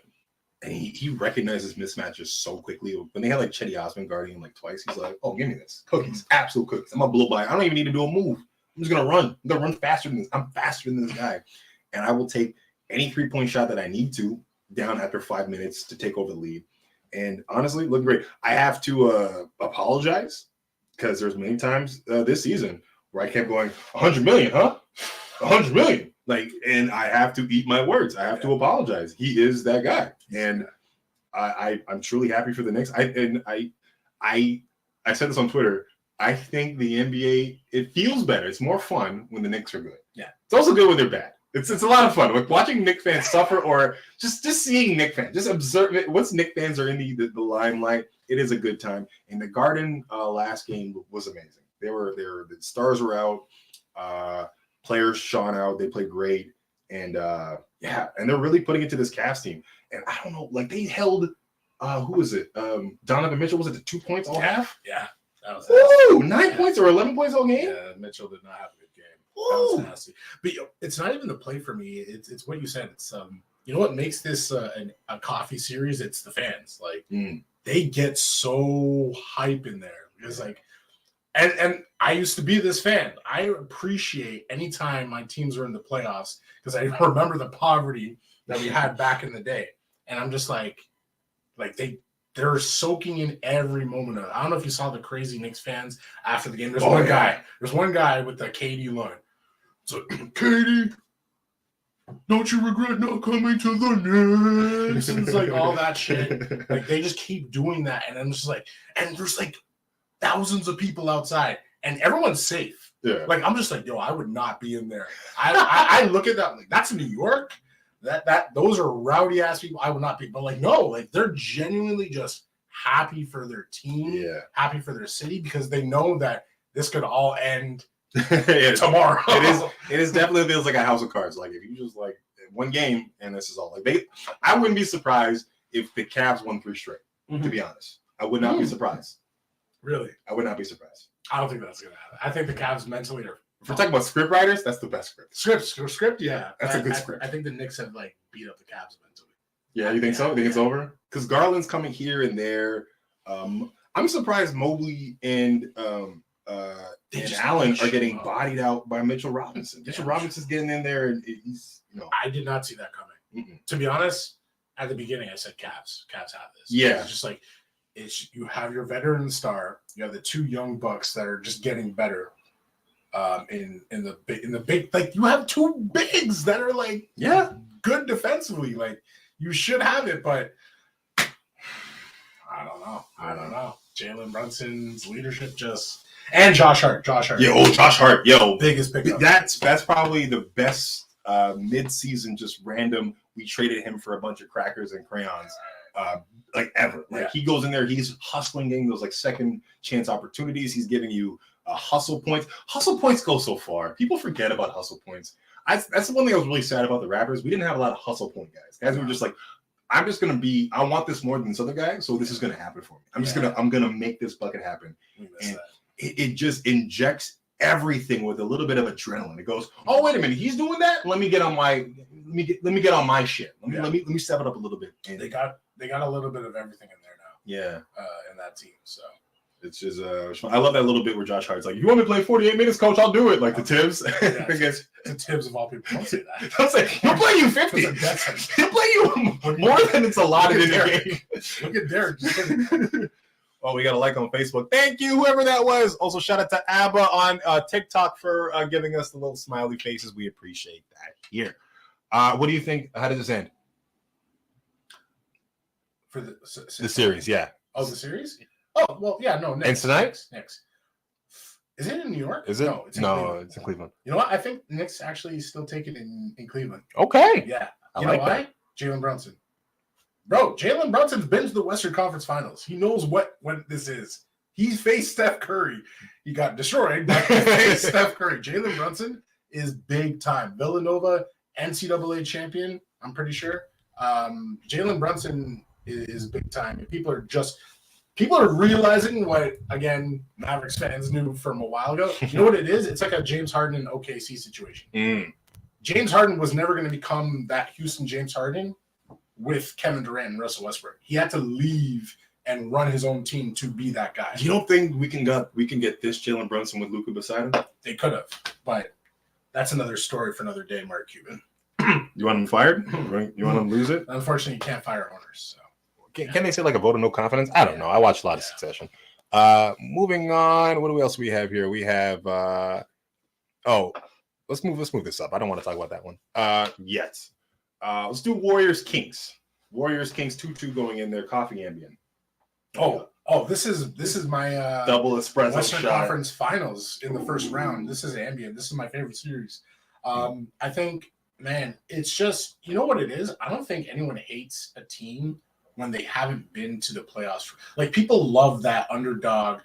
And he recognizes mismatches so quickly. When they had Chetty Osman guarding him twice, he's oh, give me this. Cookies. Absolute cookies. I'm going to blow by. I don't even need to do a move. I'm just going to run. I'm going to run faster than this. I'm faster than this guy. And I will take any 3-point shot that I need to down after 5 minutes to take over the lead. And honestly, look great. I have to apologize because there's many times this season where I kept going, 100 million, huh? 100 million. And I have to eat my words. I have to apologize. He is that guy. And I'm truly happy for the Knicks. I said this on Twitter. I think the NBA, it feels better. It's more fun when the Knicks are good. Yeah. It's also good when they're bad. It's a lot of fun. Watching Knicks fans suffer or just seeing Knicks fans, just observe it. Once Knicks fans are in the limelight, it is a good time. And the Garden last game was amazing. The stars were out. Players shone out. They played great. And and they're really putting it to this Cavs team. And I don't know, they held who was it? Donovan Mitchell, was it the 2 points all half? Yeah. That was 9 points or 11 points all game? Yeah, Mitchell did not have a good game. That was nasty. But it's not even the play for me. It's what you said. It's you know what makes this a coffee series? It's the fans. They get so hype in there because and I used to be this fan. I appreciate anytime my teams are in the playoffs because I remember the poverty that we had back in the day, and I'm just they're soaking in every moment of it. I don't know if you saw the crazy Knicks fans after the game. There's one guy with the KD line. So, Katie, don't you regret not coming to the Knicks? It's all that shit. They just keep doing that. And I'm just and there's thousands of people outside and everyone's safe. Yeah. I'm just yo, I would not be in there. I look at that, that's New York. Those are rowdy ass people. I would not be. But no, they're genuinely just happy for their team, happy for their city because they know that this could all end tomorrow. It is definitely feels like a house of cards. If you just one game and this is all I wouldn't be surprised if the Cavs won 3 straight. Mm-hmm. To be honest, I would not be surprised. Really, I would not be surprised. I don't think that's gonna happen. I think the Cavs mentally are. If we're talking about script writers, that's the best script. Script, yeah, that's a good script. I think the Knicks have beat up the Cavs mentally. Yeah, you think so? You think it's over? Because Garland's coming here and there. I'm surprised Mobley and Allen are getting bodied out by Mitchell Robinson. Mitchell Robinson's getting in there, and he's I did not see that coming. Mm-mm. To be honest, at the beginning, I said Cavs. Cavs have this. Yeah, it's just you have your veteran star. You have the 2 young bucks that are just getting better. in the big, like you have two bigs that are like good defensively. Like you should have it, but I don't know. Jalen Brunson's leadership and Josh Hart. Josh Hart, biggest pickup. That's probably the best mid-season, just random. We traded him for a bunch of crackers and crayons, like ever. Like he goes in there, he's hustling, getting those like second chance opportunities. He's giving you hustle points. Hustle points go so far. People forget about hustle points. That's the one thing I was really sad about the Raptors. We didn't have a lot of hustle point guys. Guys who were just like, I want this more than this other guy, so this is gonna happen for me. I'm gonna make this bucket happen. And it just injects everything with a little bit of adrenaline. It goes, oh wait a minute, he's doing that. Let me get on my shit. Let me step it up a little bit. And they got a little bit of everything in there now. Yeah, in that team. So it's just I love that little bit where Josh Hart's like, you want me to play 48 minutes, coach? I'll do it. Like the Tibbs. The Tibbs of all people don't say that. I was like, he'll play you 50. He'll play you more than it's allotted in the game. Look at Derek. Oh, we got a like on Facebook. Thank you, whoever that was. Also, shout out to Abba on TikTok for giving us the little smiley faces. We appreciate that here. What do you think? How did this end? For the series, yeah. Oh, the series? Oh, well, yeah, no. And tonight? Knicks. Is it in New York? Is it? No, it's in Cleveland. You know what? I think Knicks actually still take it in Cleveland. Okay. Yeah. You know why? Jalen Brunson. Bro, Jalen Brunson's been to the Western Conference Finals. He knows what this is. He's faced Steph Curry. He got destroyed, but he faced Steph Curry. Jalen Brunson is big time. Villanova NCAA champion, I'm pretty sure. Jalen Brunson is big time. And people are realizing what, again, Mavericks fans knew from a while ago. You know what it is? It's like a James Harden and OKC situation. James Harden was never going to become that Houston James Harden with Kevin Durant and Russell Westbrook. He had to leave and run his own team to be that guy. You don't think we can get this Jalen Brunson with Luka beside him? They could have, but that's another story for another day, Mark Cuban. You want him fired? You want him to lose it? Unfortunately, you can't fire owners. So. Can they say like a vote of no confidence? I don't know. I watched a lot of Succession. Moving on. What else we have here? We have let's move this up. I don't want to talk about that one yet. Let's do Warriors Kings. Warriors Kings 2-2 going in there. Coffee Ambient. This is my double espresso Western shot. Conference Finals in the first round. This is Ambient. This is my favorite series. I think, man, it's just, you know what it is? I don't think anyone hates a team when they haven't been to the playoffs. Like, people love that underdog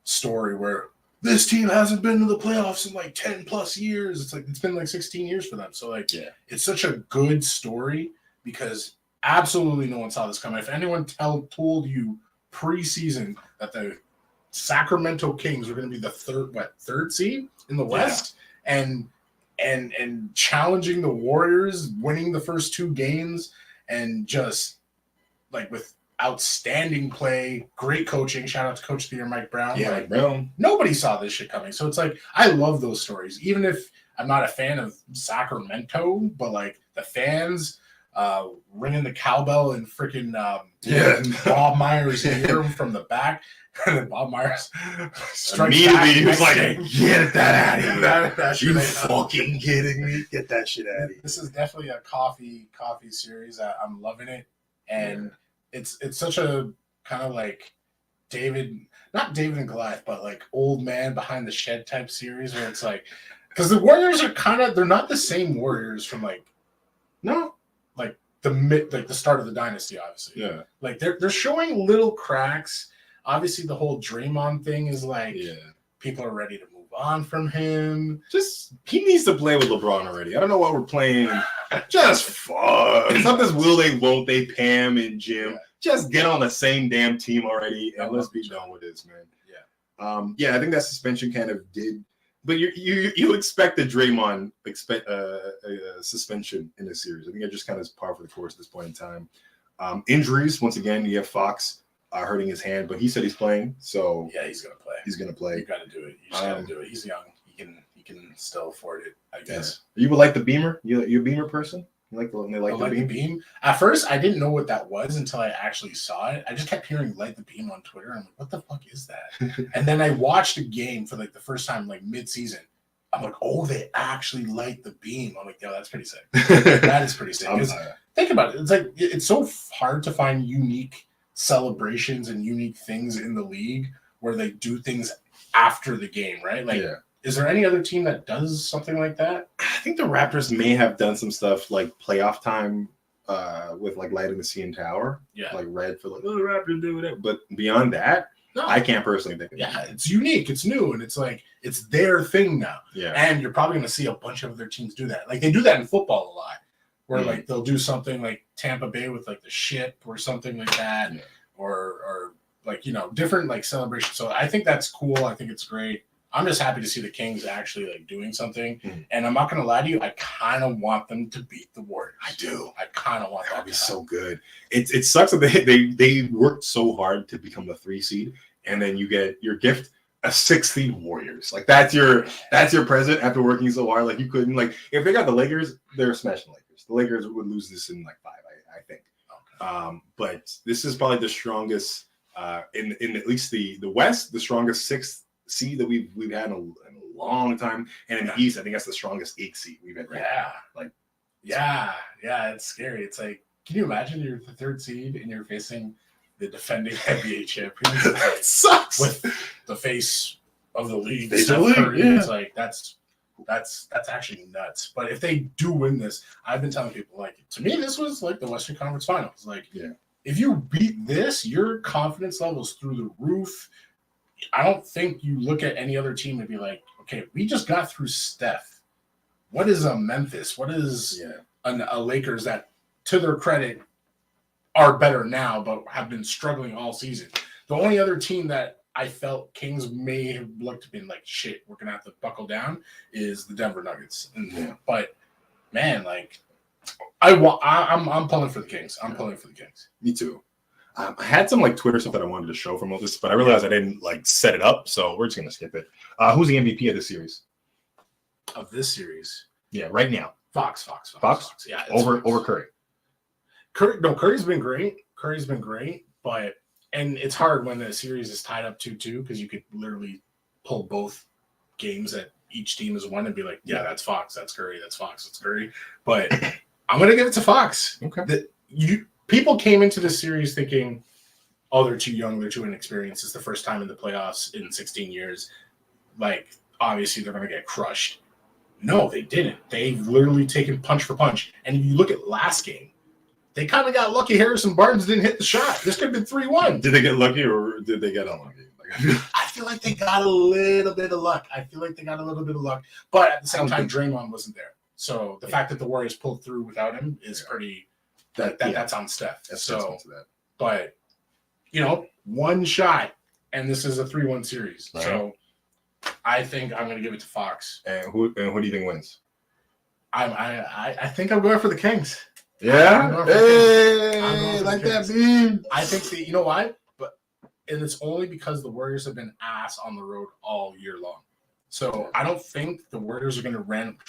story where this team hasn't been to the playoffs in like 10 plus years. It's like, it's been like 16 years for them. So like, It's such a good story because absolutely no one saw this coming. If anyone told you preseason that the Sacramento Kings were going to be the third seed in the West and challenging the Warriors, winning the first two games and just like with outstanding play, great coaching. Shout out to Coach of the Year, Mike Brown. Yeah, Mike Brown. Nobody saw this shit coming. So it's like, I love those stories. Even if I'm not a fan of Sacramento, but like the fans ringing the cowbell and freaking Bob Myers ear from the back. And then Bob Myers strikes immediately. He was back. like, get that out of here. That You fucking kidding me? Get that shit out of here. This is definitely a coffee series. I'm loving it. And it's such a kind of like not David and Goliath, but like old man behind the shed type series where it's like, because the Warriors are they're not the same Warriors from like the start of the dynasty, obviously. Yeah. Like they're showing little cracks. Obviously the whole Draymond thing is like people are ready to move on from him. Just he needs to play with LeBron already. I don't know why we're playing just fun. It's not this will they, won't they, Pam and Jim. Yeah. Just get on the same damn team already and let's be done with this, man. Yeah. I think that suspension kind of did, but you expect the Draymond suspension in this series. I think it just kind of is par for the course at this point in time. Injuries, once again, you have Fox hurting his hand, but he said he's playing, so yeah, he's gonna play. He's gonna play. You gotta do it. You just gotta do it. He's young. He can still afford it, I guess. You would like the Beamer? You a Beamer person? You like the beam? At first, I didn't know what that was until I actually saw it. I just kept hearing "light the beam" on Twitter. I'm like, what the fuck is that? And then I watched a game for like the first time, like mid-season, I'm like, oh, they actually light the beam. I'm like, yo, that's pretty sick. That is pretty sick. 'Cause think about it. It's like it's so hard to find unique celebrations and unique things in the league where they do things after the game, right? Like, is there any other team that does something like that? I think the Raptors may have done some stuff like playoff time with like lighting the CN Tower. Yeah. Like red for like, oh, the Raptors do whatever. But beyond that, No. I can't personally think of it. Yeah, it's unique, it's new, and it's like it's their thing now. Yeah. And you're probably going to see a bunch of other teams do that. Like they do that in football a lot, where like they'll do something like Tampa Bay with like the ship or something like that, or like different like celebrations. So I think that's cool. I think it's great. I'm just happy to see the Kings actually like doing something. And I'm not going to lie to you, I kind of want them to beat the Warriors. I do. I kind of want that to be so good. It sucks that they worked so hard to become the 3 seed, and then you get your gift a 6 seed Warriors. Like that's your present after working so hard. Like you couldn't if they got the Lakers, they're smashing Lakers. The Lakers would lose this in like 5, I think. Okay. But this is probably the strongest in at least the West, the strongest 6th seed that we've had in a long time, and in the East, I think that's the strongest 8th seed we've had. Yeah, it's scary. It's like, can you imagine you're the 3rd seed and you're facing the defending NBA champion? It sucks with the face of the league. Yeah. It's like that's actually nuts. But if they do win this, I've been telling people like to me this was like the Western Conference Finals. Like, if you beat this, your confidence levels through the roof. I don't think you look at any other team and be like, okay, we just got through Steph. What is a Memphis? What is a Lakers that, to their credit, are better now, but have been struggling all season? The only other team that I felt Kings may have looked been like, shit, we're going to have to buckle down is the Denver Nuggets. But, man, like, I'm pulling for the Kings. I'm pulling for the Kings. Me too. I had some like Twitter stuff that I wanted to show from all this, but I realized I didn't like set it up, so we're just gonna skip it. Who's the MVP of this series? Of this series? Yeah, right now. Fox. Yeah, over Curry. Curry's been great. But it's hard when the series is tied up 2-2 because you could literally pull both games that each team has won and be like, yeah, that's Fox, that's Curry, that's Fox, that's Curry. But I'm gonna give it to Fox. Okay. People came into this series thinking, oh, they're too young, they're too inexperienced. It's the first time in the playoffs in 16 years. Like, obviously, they're going to get crushed. No, they didn't. They've literally taken punch for punch. And if you look at last game, they kind of got lucky. Harrison Barnes didn't hit the shot. This could have been 3-1. Did they get lucky or did they get unlucky? I feel like they got a little bit of luck. But at the same time, Draymond wasn't there. So the fact that the Warriors pulled through without him is pretty... That's on Steph. But one shot, and this is a 3-1 series. Right. So I think I'm going to give it to Fox. And who do you think wins? I think I'm going for the Kings. Yeah. Hey, like that beam. I think you know why? And it's only because the Warriors have been ass on the road all year long. So I don't think the Warriors are going to run.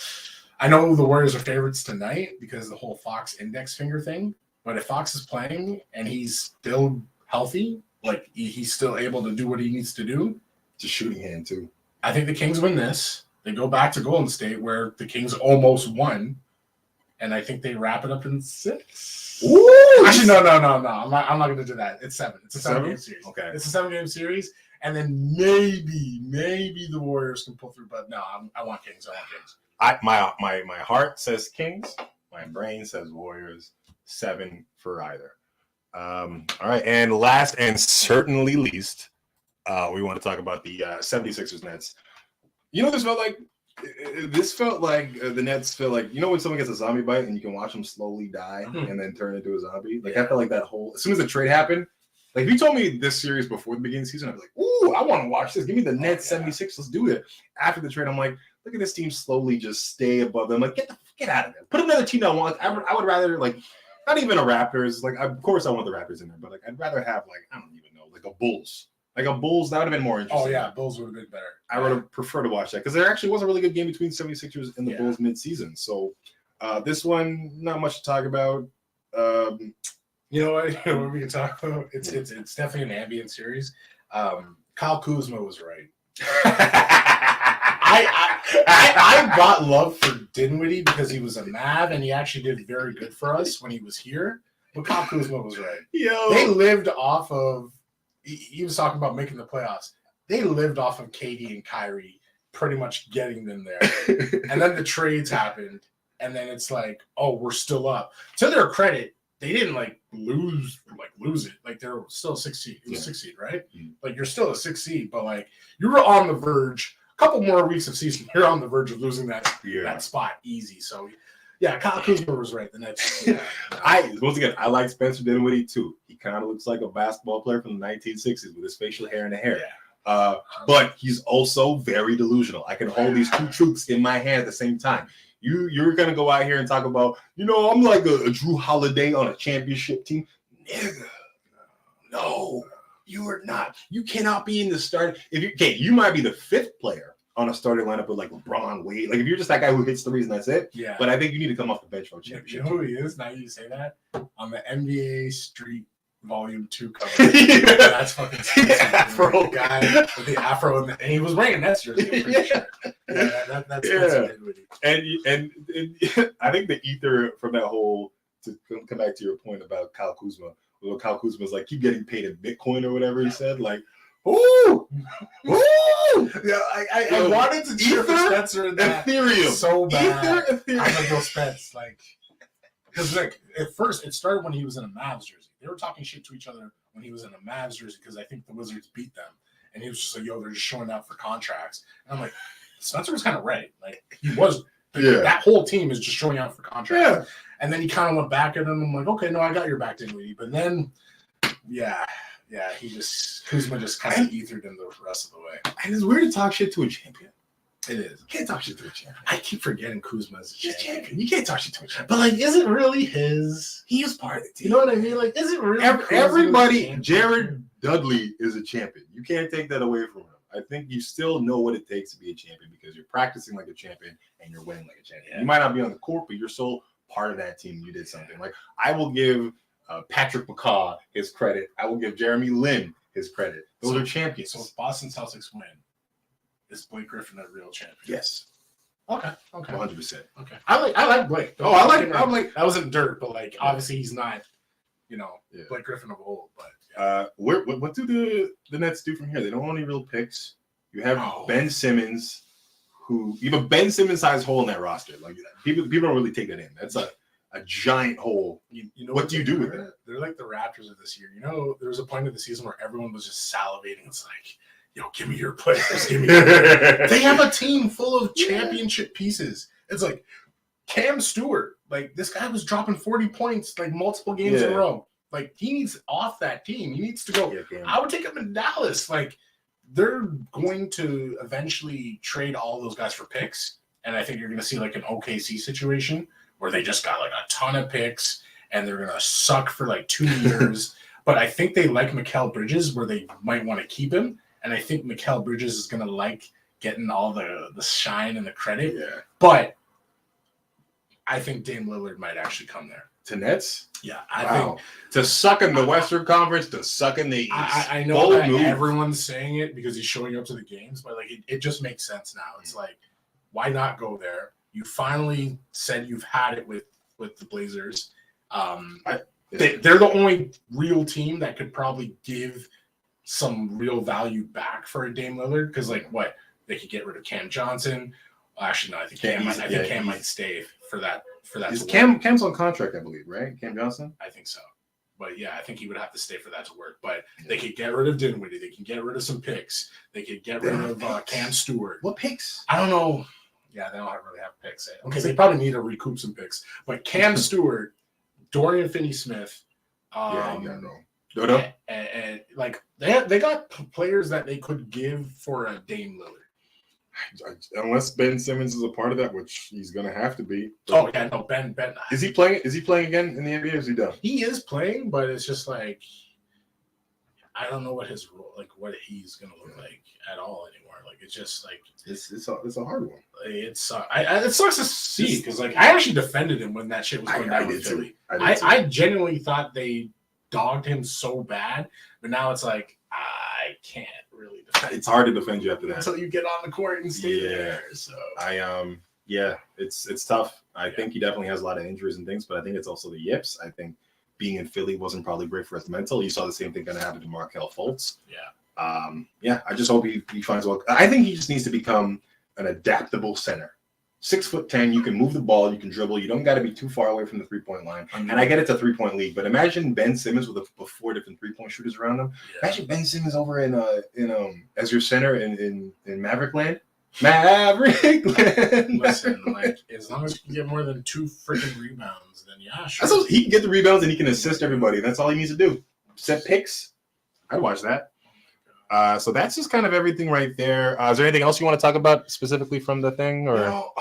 I know the Warriors are favorites tonight because of the whole Fox index finger thing. But if Fox is playing and he's still healthy, like he's still able to do what he needs to do. It's a shooting hand, too. I think the Kings win this. They go back to Golden State where the Kings almost won. And I think they wrap it up in 6. Ooh! Actually, no. I'm not going to do that. It's 7. It's a 7-game series. Okay. It's a 7-game series. And then maybe the Warriors can pull through. But no, I want Kings. My heart says Kings. My brain says Warriors. 7 for either. All right. And last and certainly least, we want to talk about the 76ers Nets. You know what this felt like? This felt like the Nets feel like, when someone gets a zombie bite and you can watch them slowly die and then turn into a zombie? Like, I felt like that whole, as soon as the trade happened, like if you told me this series before the beginning of the season, I'd be like, ooh, I want to watch this. Give me the Nets 76. Let's do it. After the trade, I'm like, look at this team slowly just stay above them. Like, get out of there. Put another team that I want. I would rather, like, not even a Raptors. Like, of course I want the Raptors in there, but, like, I'd rather have, like, I don't even know, like a Bulls. Like a Bulls, that would have been more interesting. Oh, yeah, Bulls would have been better. I would have preferred to watch that because there actually was a really good game between 76ers and the Bulls mid-season. So this one, not much to talk about. You know what we can talk about? It's definitely an ambient series. Kyle Kuzma was right. I got love for Dinwiddie because he was a Mav and he actually did very good for us when he was here. But Kyle Kuzma was right. They lived off of. He was talking about making the playoffs. They lived off of KD and Kyrie pretty much getting them there. And then the trades happened. And then it's like, oh, we're still up. To their credit, they didn't lose it. Like they're still a 6 seed. It was 6 seed, right? Mm-hmm. Like you're still a 6 seed, but like you were on the verge. A couple more weeks of season, you're on the verge of losing that spot easy. So yeah, Kyle Kuzma was right. The next, once again, I like Spencer Dinwiddie too. He kind of looks like a basketball player from the 1960s with his facial hair and the hair. Yeah. But he's also very delusional. I can hold these two truths in my hand at the same time. You're gonna go out here and talk about, I'm like a Drew Holiday on a championship team. Nigga, no, you are not. You cannot be in the start. You might be the 5th player on a starting lineup with like LeBron, Wade. Like if you're just that guy who hits threes and that's it. Yeah. But I think you need to come off the bench for a championship. You know who he is? Now you say that on the NBA Street Volume 2 cover. That's fucking the afro guy with the afro and he was wearing that jersey. I'm pretty sure. Yeah, that's and I think the ether from that whole, to come back to your point about Kyle Kuzma. Well, Kyle Kuzma's like, keep getting paid in Bitcoin or whatever he said. Like, ooh. Yeah, I wanted to cheer for Spencer in that Ethereum so bad. Ethereum. I'm gonna go Spence, because at first it started when he was in a Mavs jersey. They were talking shit to each other when he was in a Mavs jersey because I think the Wizards beat them, and he was just like, "Yo, they're just showing out for contracts." And I'm like, Spencer was kind of right. Like he was. That whole team is just showing out for contracts. Yeah. And then he kind of went back at him. I'm like, okay, no, I got your back, Dinwiddie. But then, Kuzma just kind of ethered him the rest of the way. And it's weird to talk shit to a champion. It is. You can't talk shit to a champion. I keep forgetting Kuzma is a champion. You can't talk shit to a champion. But is it really his? He is part of the team. You know what I mean? Is it really? Everybody, Jared Dudley is a champion. You can't take that away from him. I think you still know what it takes to be a champion because you're practicing like a champion and you're winning like a champion. Yeah. You might not be on the court, but you're still part of that team. You did something. Like I will give Patrick McCaw his credit. I will give Jeremy Lin his credit. Those are champions. So if Boston Celtics win, is Blake Griffin a real champion? Yes. Okay. 100%. Okay. I like Blake. Oh, I like. I'm like that wasn't dirt, but obviously he's not, Blake Griffin of old, but. What do the Nets do from here? They don't want any real picks. You have Ben Simmons, you have a Ben Simmons sized hole in that roster. Like people don't really take that in. That's a giant hole. You know what do you do with it? They're like the Raptors of this year. There was a point of the season where everyone was just salivating. It's like, yo, give me your players. Give me your players. They have a team full of championship pieces. It's like Cam Stewart. Like this guy was dropping 40 points like multiple games in a row. Like he needs off that team. He needs to go. I would take him in Dallas. Like they're going to eventually trade all those guys for picks, and I think you're going to see like an OKC situation where they just got like a ton of picks and they're going to suck for like 2 years. But I think they like Mikal Bridges where they might want to keep him, and I think Mikal Bridges is going to like getting all the shine and the credit. Yeah. But I think Dame Lillard might actually come there. To Nets? Yeah, I think to suck in the Western Conference, to suck in the East. I know that everyone's saying it because he's showing up to the games, but it just makes sense now. It's like, why not go there? You finally said you've had it with the Blazers. They're the only real team that could probably give some real value back for a Dame Lillard because they could get rid of Cam Johnson. Well, actually, no, I think Cam might stay for that. Cam's on contract, I believe, right? Cam Johnson? I think so. But yeah, I think he would have to stay for that to work. But they could get rid of Dinwiddie. They can get rid of some picks. They could get rid of Cam Stewart. What picks? I don't know. Yeah, they don't really have picks. Okay, they probably need to recoup some picks. But Cam Stewart, Dorian Finney-Smith. Dodo. And they got players that they could give for a Dame Lillard. Unless Ben Simmons is a part of that, which he's going to have to be. Oh yeah, no, Ben. Is he playing? Is he playing again in the NBA? Or is he done? He is playing, but it's just like I don't know what his role, what he's going to look like at all anymore. Like it's just like it's a hard one. It sucks to see because I actually defended him when that shit was going down with Philly. I genuinely thought they dogged him so bad, but now it's like I can't really defend. It's hard to defend you after that. Until you get on the court and stay Yeah. there. So Yeah, it's tough. I think he definitely has a lot of injuries and things, but I think it's also the yips. I think being in Philly wasn't probably great for his mental. You saw the same thing kind of happen to Markelle Fultz. Yeah. I just hope he finds well. I think he just needs to become an adaptable center. 6'10", you can move the ball, you can dribble, you don't got to be too far away from the 3-point line. And I get it's a 3-point league, but imagine Ben Simmons with 4 different 3-point shooters around him. Yeah. Imagine Ben Simmons over in as your center in Maverick Land. Maverick Land. Listen, like as long as you can get more than 2 freaking rebounds, then yeah, sure. So he can get the rebounds and he can assist everybody. That's all he needs to do. Set picks. I'd watch that. So that's just kind of everything right there. Is there anything else you want to talk about specifically from the thing, or? No,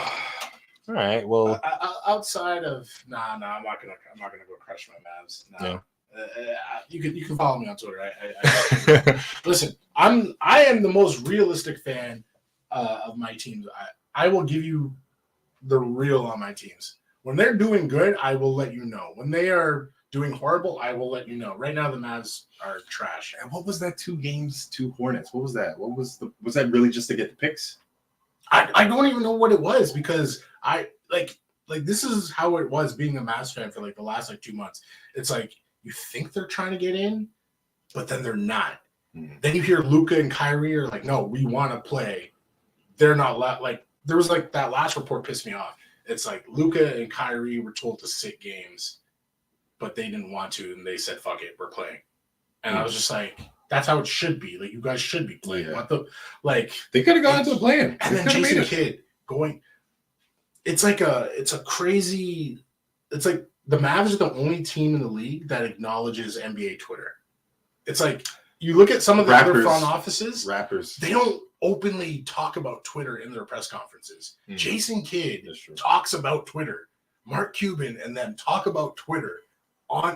All right. Well, outside of I'm not gonna go crush my Mavs. No. You can follow me on Twitter. Listen, I am the most realistic fan of my teams. I will give you the real on my teams. When they're doing good, I will let you know. When they are doing horrible, I will let you know. Right now, the Mavs are trash. And what was that 2 games, 2 Hornets? What was that? Was that really just to get the picks? I don't even know what it was because I like this is how it was being a Mavs fan for like the last 2 months. It's like you think they're trying to get in, but then they're not. Mm-hmm. Then you hear Luka and Kyrie are like, no, we want to play. They're not like there was like that last report pissed me off. It's like Luka and Kyrie were told to sit games, but they didn't want to, and they said, fuck it, we're playing. And I was just like, that's how it should be. Like, you guys should be playing. Yeah. What the They could have gone into a plan. And then Jason Kidd going. It's like it's the Mavs are the only team in the league that acknowledges NBA Twitter. It's like you look at some of the other front offices, rappers, they don't openly talk about Twitter in their press conferences. Mm. Jason Kidd talks about Twitter. Mark Cuban and them talk about Twitter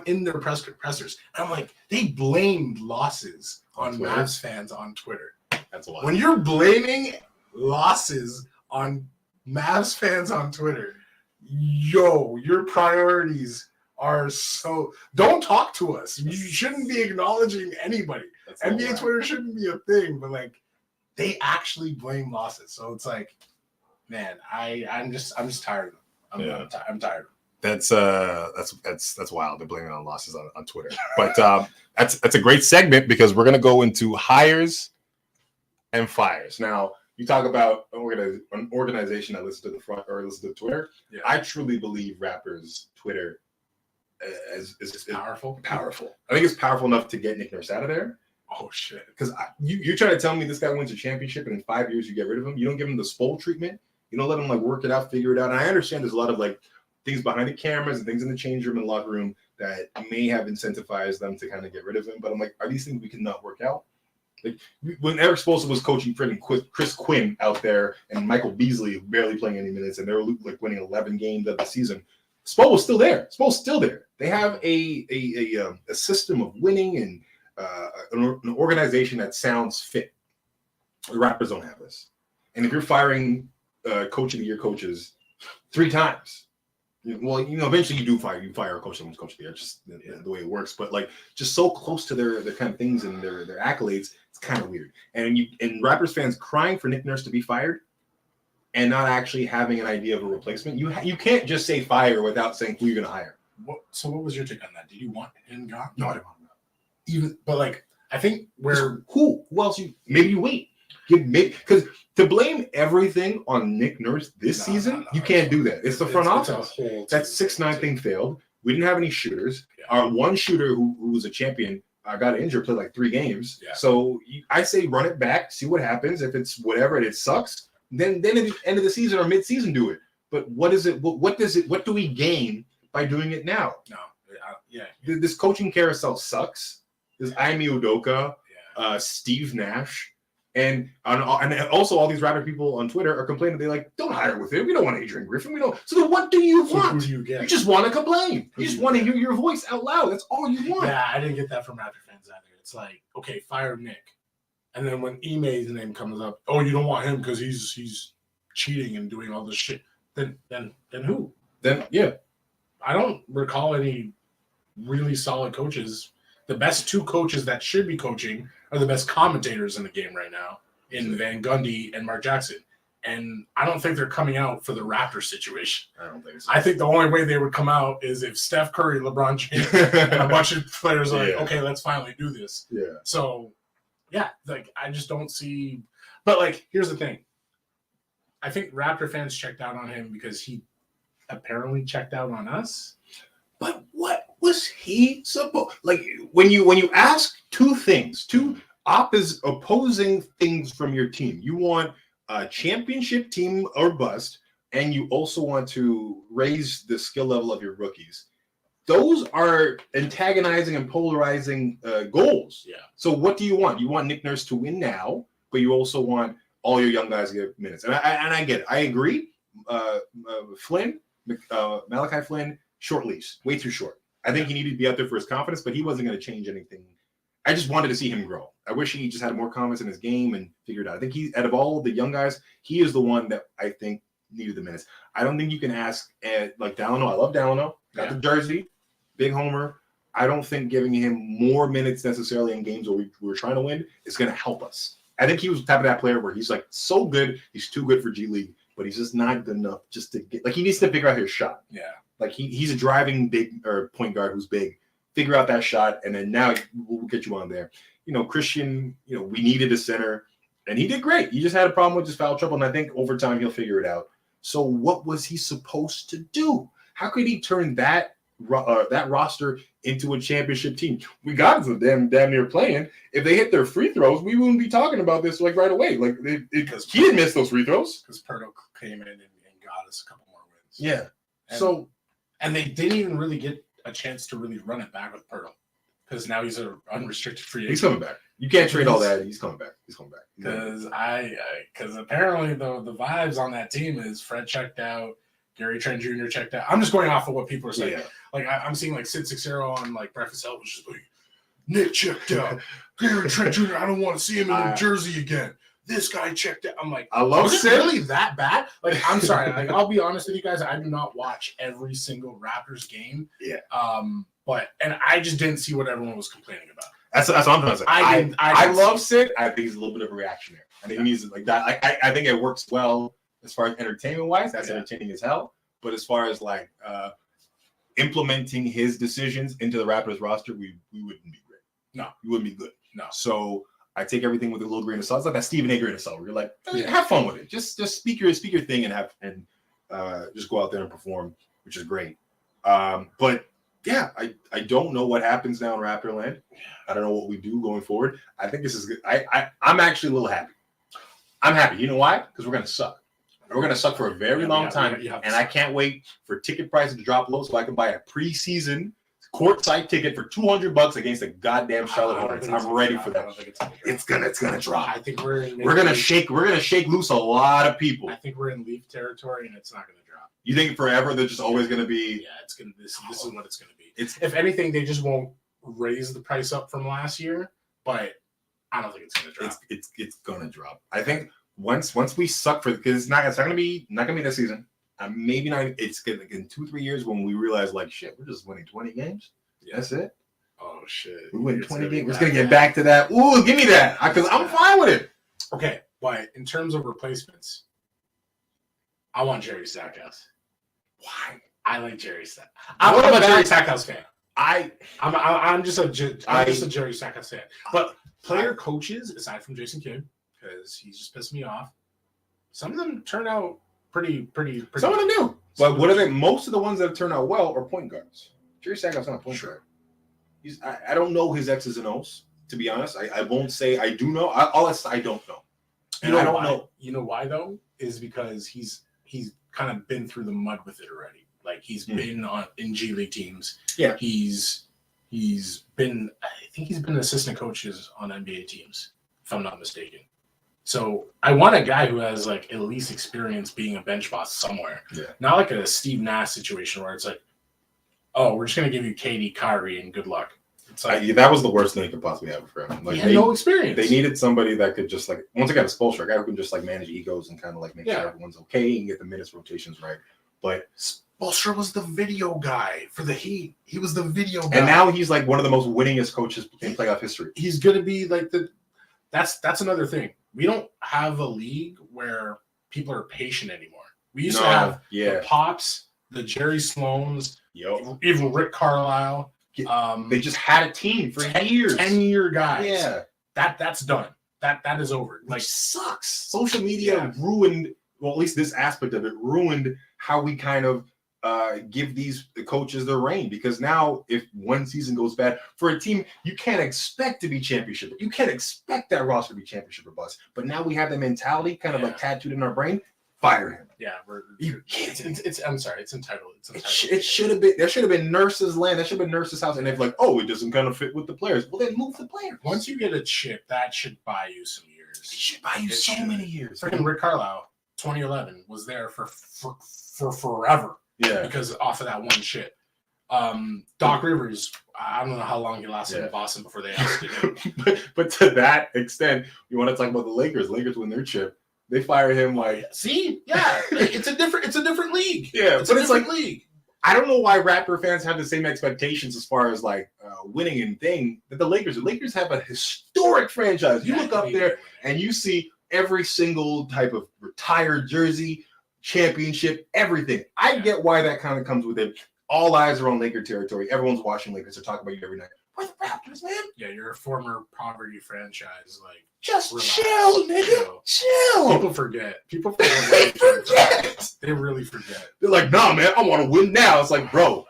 in their pressers. And I'm like, they blamed losses on Mavs fans on Twitter. That's a lot. When you're blaming losses on Mavs fans on Twitter, your priorities are so. Don't talk to us. You shouldn't be acknowledging anybody. NBA Twitter shouldn't be a thing, but like they actually blame losses. So it's like, man, I'm just tired of them. I'm tired. That's wild. They're blaming on losses on Twitter. But that's a great segment because we're gonna go into hires and fires. Now, you talk about an organization that listens to the front or listens to Twitter. Yeah. I truly believe rappers' Twitter is powerful. Powerful. I think it's powerful enough to get Nick Nurse out of there. Oh shit! Because you're trying to tell me this guy wins a championship and in 5 years you get rid of him. You don't give him the Spo treatment. You don't let him like work it out, figure it out. And I understand there's a lot of like things behind the cameras and things in the change room and locker room that may have incentivized them to kind of get rid of him. But I'm like, are these things we cannot work out? Like when Eric Spoelstra was coaching freaking Chris Quinn out there and Michael Beasley barely playing any minutes and they were like winning 11 games of the season, Spo was still there. Spo's still there. They have a system of winning and an organization that sounds fit. The Raptors don't have this. And if you're firing coach of the year coaches 3 times, well, eventually you fire a coach that wants coach of the year, just the way it works. But like, just so close to their kind of things and their accolades, it's kind of weird. And Raptors fans crying for Nick Nurse to be fired, and not actually having an idea of a replacement. You can't just say fire without saying who you're going to hire. So what was your take on that? Did you want him gone? No, I didn't want him. But like, I think who else maybe you wait. Because to blame everything on Nick Nurse this season, you can't do that. It's the front office. That 6'9" thing failed. We didn't have any shooters. Yeah. Our one shooter who was a champion got injured, played like 3 games. Yeah. So I say run it back, see what happens. If it's whatever and it sucks, then at the end of the season or mid-season do it. But what do we gain by doing it now? No. This coaching carousel sucks. There's Ime Udoka, Steve Nash. And also all these Raptor people on Twitter are complaining. They're like, don't hire with him. We don't want Adrian Griffin. We don't. So then what do you want? Who do you get? You just want to complain. You just want to hear your voice out loud. That's all you want. Yeah, I didn't get that from Raptor fans either. It's like, okay, fire Nick. And then when Ime's name comes up, oh, you don't want him because he's cheating and doing all this shit. Then who? Then, yeah. I don't recall any really solid coaches The best two coaches that should be coaching are the best commentators in the game right now, in Van Gundy and Mark Jackson. And I don't think they're coming out for the Raptors situation. I don't think so. I think the only way they would come out is if Steph Curry, LeBron James, and a bunch of players are like, okay, let's finally do this. Yeah. So, yeah, like I just don't see. But like, here's the thing. I think Raptor fans checked out on him because he apparently checked out on us. But what was he supposed? Like when you ask two opposing things from your team, you want a championship team or bust, and you also want to raise the skill level of your rookies. Those are antagonizing and polarizing goals. Yeah. So what do you want? You want Nick Nurse to win now, but you also want all your young guys to get minutes. And I get it. I agree. Malachi Flynn, short leash, way too short. I think he needed to be out there for his confidence, but he wasn't going to change anything. I just wanted to see him grow. I wish he just had more confidence in his game and figured it out. I think out of all the young guys, he is the one that I think needed the minutes. I don't think you can ask like Dalano. I love Dalano. Got the jersey, big homer. I don't think giving him more minutes necessarily in games where we're trying to win is going to help us. I think he was the type of that player where he's like so good, he's too good for G League, but he's just not good enough just to get. Like he needs to figure out his shot. Yeah. Like he's a driving big or point guard who's big. Figure out that shot, and then now we'll get you on there. Christian, we needed a center, and he did great. He just had a problem with his foul trouble, and I think over time he'll figure it out. So what was he supposed to do? How could he turn that roster into a championship team? We got them damn near playing. If they hit their free throws, we wouldn't be talking about this like right away. Like because he didn't miss those free throws. Because Perdo came in and got us a couple more wins. Yeah. And they didn't even really get a chance to really run it back with Perdo, because now he's an unrestricted free agent. He's coming back. You can't trade all that. He's coming back. Because apparently the vibes on that team is Fred checked out, Gary Trent Jr. checked out. I'm just going off of what people are saying. Yeah. Like I'm seeing like Sid Sixero on like Breakfast Hell, which is like Nick checked out, Gary Trent Jr. I don't want to see him in New Jersey again. This guy checked out. I'm like, I love Sid. Really that bad? Like, I'm sorry. Like, I'll be honest with you guys. I do not watch every single Raptors game. Yeah. And I just didn't see what everyone was complaining about. That's what I'm trying to say. I love Sid. I think he's a little bit of a reactionary. I think he's like that. I think it works well as far as entertainment wise. That's entertaining as hell. But as far as like implementing his decisions into the Raptors roster, we wouldn't be great. No, we wouldn't be good. No. So I take everything with a little grain of salt. It's like that Stephen A. grain of salt where you're like, have fun with it. Just speak your thing and just go out there and perform, which is great. But yeah, I don't know what happens now in Raptorland. I don't know what we do going forward. I think this is good. I'm actually a little happy. I'm happy. You know why? Because we're gonna suck. And we're gonna suck for a very long time, and I can't wait for ticket prices to drop low so I can buy a preseason courtside ticket for $200 against the goddamn Charlotte Hornets. I'm ready for that. It's gonna drop. I think we're gonna shake loose a lot of people. I think we're in Leaf territory, and it's not gonna drop. You think forever they're just always gonna be? Yeah, it's gonna. This is what it's gonna be. If anything, they just won't raise the price up from last year, but I don't think it's gonna drop. It's gonna drop. I think once we suck because it's not gonna be this season. Maybe not. It's gonna in 2-3 years when we realize like shit, we're just winning 20 games. Yeah. That's it. Oh shit, we win 20 games. We're just gonna get back to that. Ooh, give me that because I'm fine with it. Okay, but in terms of replacements, I want Jerry Stackhouse. Why? I like Jerry Stackhouse. I'm a Jerry Stackhouse fan. I'm just a Jerry Stackhouse fan. But player coaches, aside from Jason Kidd, because he's just pissed me off, some of them turn out pretty. Some of them do. But what are they? Most of the ones that have turned out well are point guards. Jerry Stackhouse is not a point guard. I don't know his X's and O's, to be honest. I won't say I do know. I don't know. And I don't know. You know why though? Is because he's kind of been through the mud with it already. Like he's been in G League teams. Yeah. He's been. I think he's been assistant coaches on NBA teams, if I'm not mistaken. So I want a guy who has like at least experience being a bench boss somewhere. Yeah. Not like a Steve Nash situation where it's like, oh, we're just gonna give you KD, Kyrie, and good luck. It's like that was the worst thing you could possibly have for him. Like he had no experience. They needed somebody that could just like once again a Spoelstra, a guy who can just like manage egos and kind of like make sure everyone's okay and get the minutes rotations right. But Spoelstra was the video guy for the Heat. He was the video guy. And now he's like one of the most winningest coaches in playoff history. He's going to be like that's another thing. We don't have a league where people are patient anymore. We used to have the Pops, the Jerry Sloans, even Rick Carlisle. They just had a team for years. 10-year guys. Yeah. That's done. That is over. Like, sucks. Social media ruined, well, at least this aspect of it ruined how we kind of give these coaches their reign, because now if one season goes bad for a team, you can't expect to be championship. You can't expect that roster to be championship or bust. But now we have the mentality kind of like tattooed in our brain. Fire him. Yeah, it's I'm sorry, it's entitled. It should have been. There should have been Nurse's land. That should have been Nurse's house. And they're like, oh, it doesn't kind of fit with the players. Well, then move the players. Once you get a chip, that should buy you some years. It should buy you so many years. Freaking Rick Carlisle, 2011, was there for forever. Yeah, because off of that one chip. Doc Rivers, I don't know how long he lasted in Boston before they ousted him. but to that extent, you want to talk about the Lakers. Lakers win their chip. They fire him like, it's a different league. Yeah, it's a like league. I don't know why Raptor fans have the same expectations as far as like winning and thing that the Lakers have a historic franchise. You look up there and you see every single type of retired jersey, championship, everything. I get why that kind of comes with it. All eyes are on Laker territory. Everyone's watching Lakers. They're talking about you every night. Where the Raptors, man? Yeah, you're a former poverty franchise. Like, just relax, chill, nigga. Chill. People forget. They forget. They really forget. They're like, nah, man, I want to win now. It's like, bro,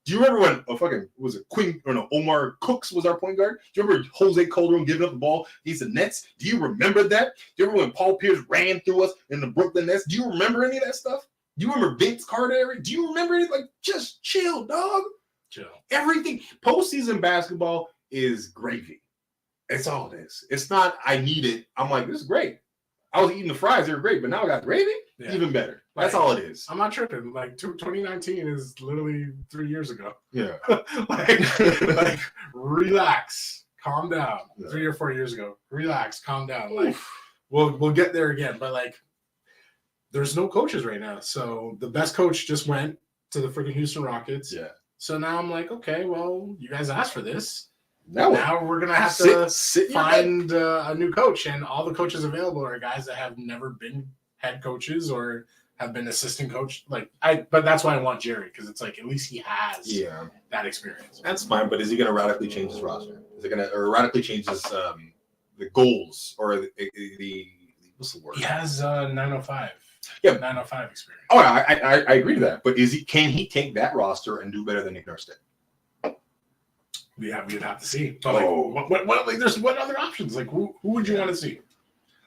do you remember when Omar Cooks was our point guard? Do you remember Jose Calderon giving up the ball against the Nets? Do you remember that? Do you remember when Paul Pierce ran through us in the Brooklyn Nets? Do you remember any of that stuff? Do you remember Vince Carter? Do you remember anything? Like, just chill, dog. Chill. Everything. Postseason basketball is gravy. It's all it is. It's not, I need it. I'm like, this is great. I was eating the fries. They were great. But now I got gravy. Yeah. Even better. That's all it is. I'm not tripping. Like 2019 is literally 3 years ago. Yeah. like relax, calm down. Yeah. 3 or 4 years ago, relax, calm down. Like we'll get there again. But like, there's no coaches right now. So the best coach just went to the freaking Houston Rockets. Yeah. So now I'm like, okay, well, you guys asked for this. Now we're gonna have to find a new coach, and all the coaches available are guys that have never been head coaches or have been assistant coach. But that's why I want Jerry, because it's like at least he has that experience. That's fine, but is he gonna radically change his roster? Is it gonna radically change his the goals or the what's the word? He has 905. Yeah, 905 experience. Oh, I agree to that. But can he take that roster and do better than Nick Nurse did? We'd have to see. But what other options? Like who would you want to see?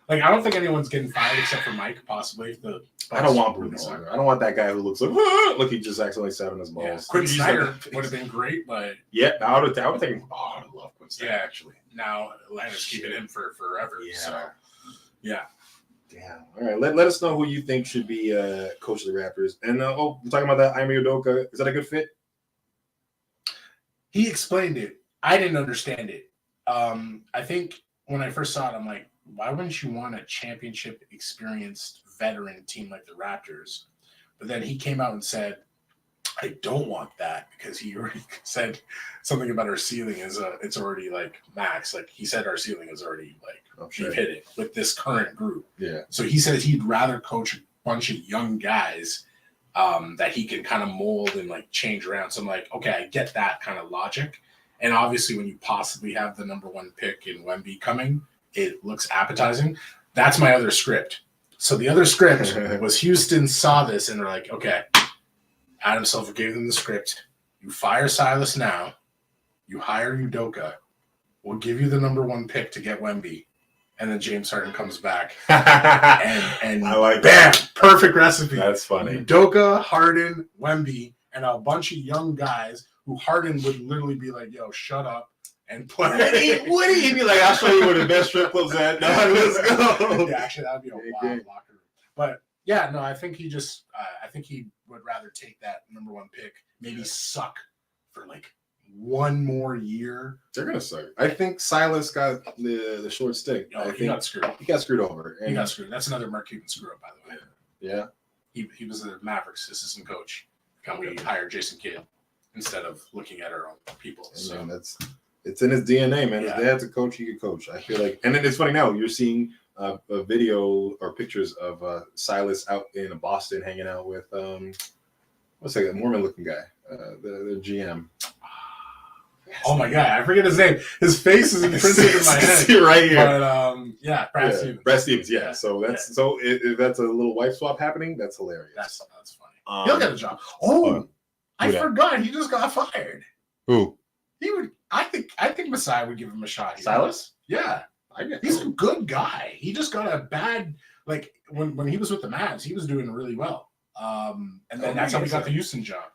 Like I don't think anyone's getting fired except for Mike, possibly. I don't want Bruno. I don't want that guy who looks like look, he just accidentally sat on his balls. Yeah. Quinn Snyder would have been great, but I would take him. Oh, I love Quinn Snyder. Yeah, actually. Now Atlanta's keeping him for forever. Yeah. So yeah. Damn. All right. Let us know who you think should be coach of the Raptors. And we're talking about that Ime Udoka. Is that a good fit? He explained it. I didn't understand it. I think when I first saw it, I'm like, why wouldn't you want a championship experienced veteran team like the Raptors? But then he came out and said, I don't want that, because he already said something about our ceiling is it's already like max. Like he said, our ceiling is already like we've hit it with this current group. Yeah. So he says he'd rather coach a bunch of young guys that he can kind of mold and like change around. So I'm like, okay, I get that kind of logic. And obviously, when you possibly have the number 1 pick in Wemby coming, it looks appetizing. That's my other script. So the other script was Houston saw this and they're like, okay, Adam Silver gave them the script. You fire Silas now. You hire Udoka. We'll give you the number 1 pick to get Wemby. And then James Harden comes back. and I like bam, that. Perfect recipe. That's funny. Udoka, Harden, Wemby, and a bunch of young guys who Harden would literally be like, yo, shut up and play. Would he be like, I'll show you where the best strip club's at. No, let's go. Yeah, actually, that would be a wild locker room. But yeah, no, I think he just, I think he would rather take that number 1 pick, maybe suck for like 1 more year. They're gonna suck. I think Silas got the short stick. Oh, he got screwed. He got screwed over. He got screwed. That's another Mark Cuban screw up, by the way. Yeah. He was the Mavericks assistant coach can we hire Jason Kidd instead of looking at our own people? So Man, it's in his DNA, man. Yeah. His dad's a coach. He could coach. I feel like, and then it's funny now. You're seeing a video or pictures of Silas out in Boston hanging out with what's that Mormon looking guy, the GM. oh my god, I forget his name. His face is imprinted in my head. right here. But Brad Stevens. Brad Stevens, yeah. So that's so if that's a little wife swap happening, that's hilarious. That's funny. He'll get a job. I forgot. He just got fired. Who? He would. I think Masai would give him a shot. Silas? Yeah, he's a good guy. He just got a bad when he was with the Mavs, he was doing really well. And then that's how he got the Houston job.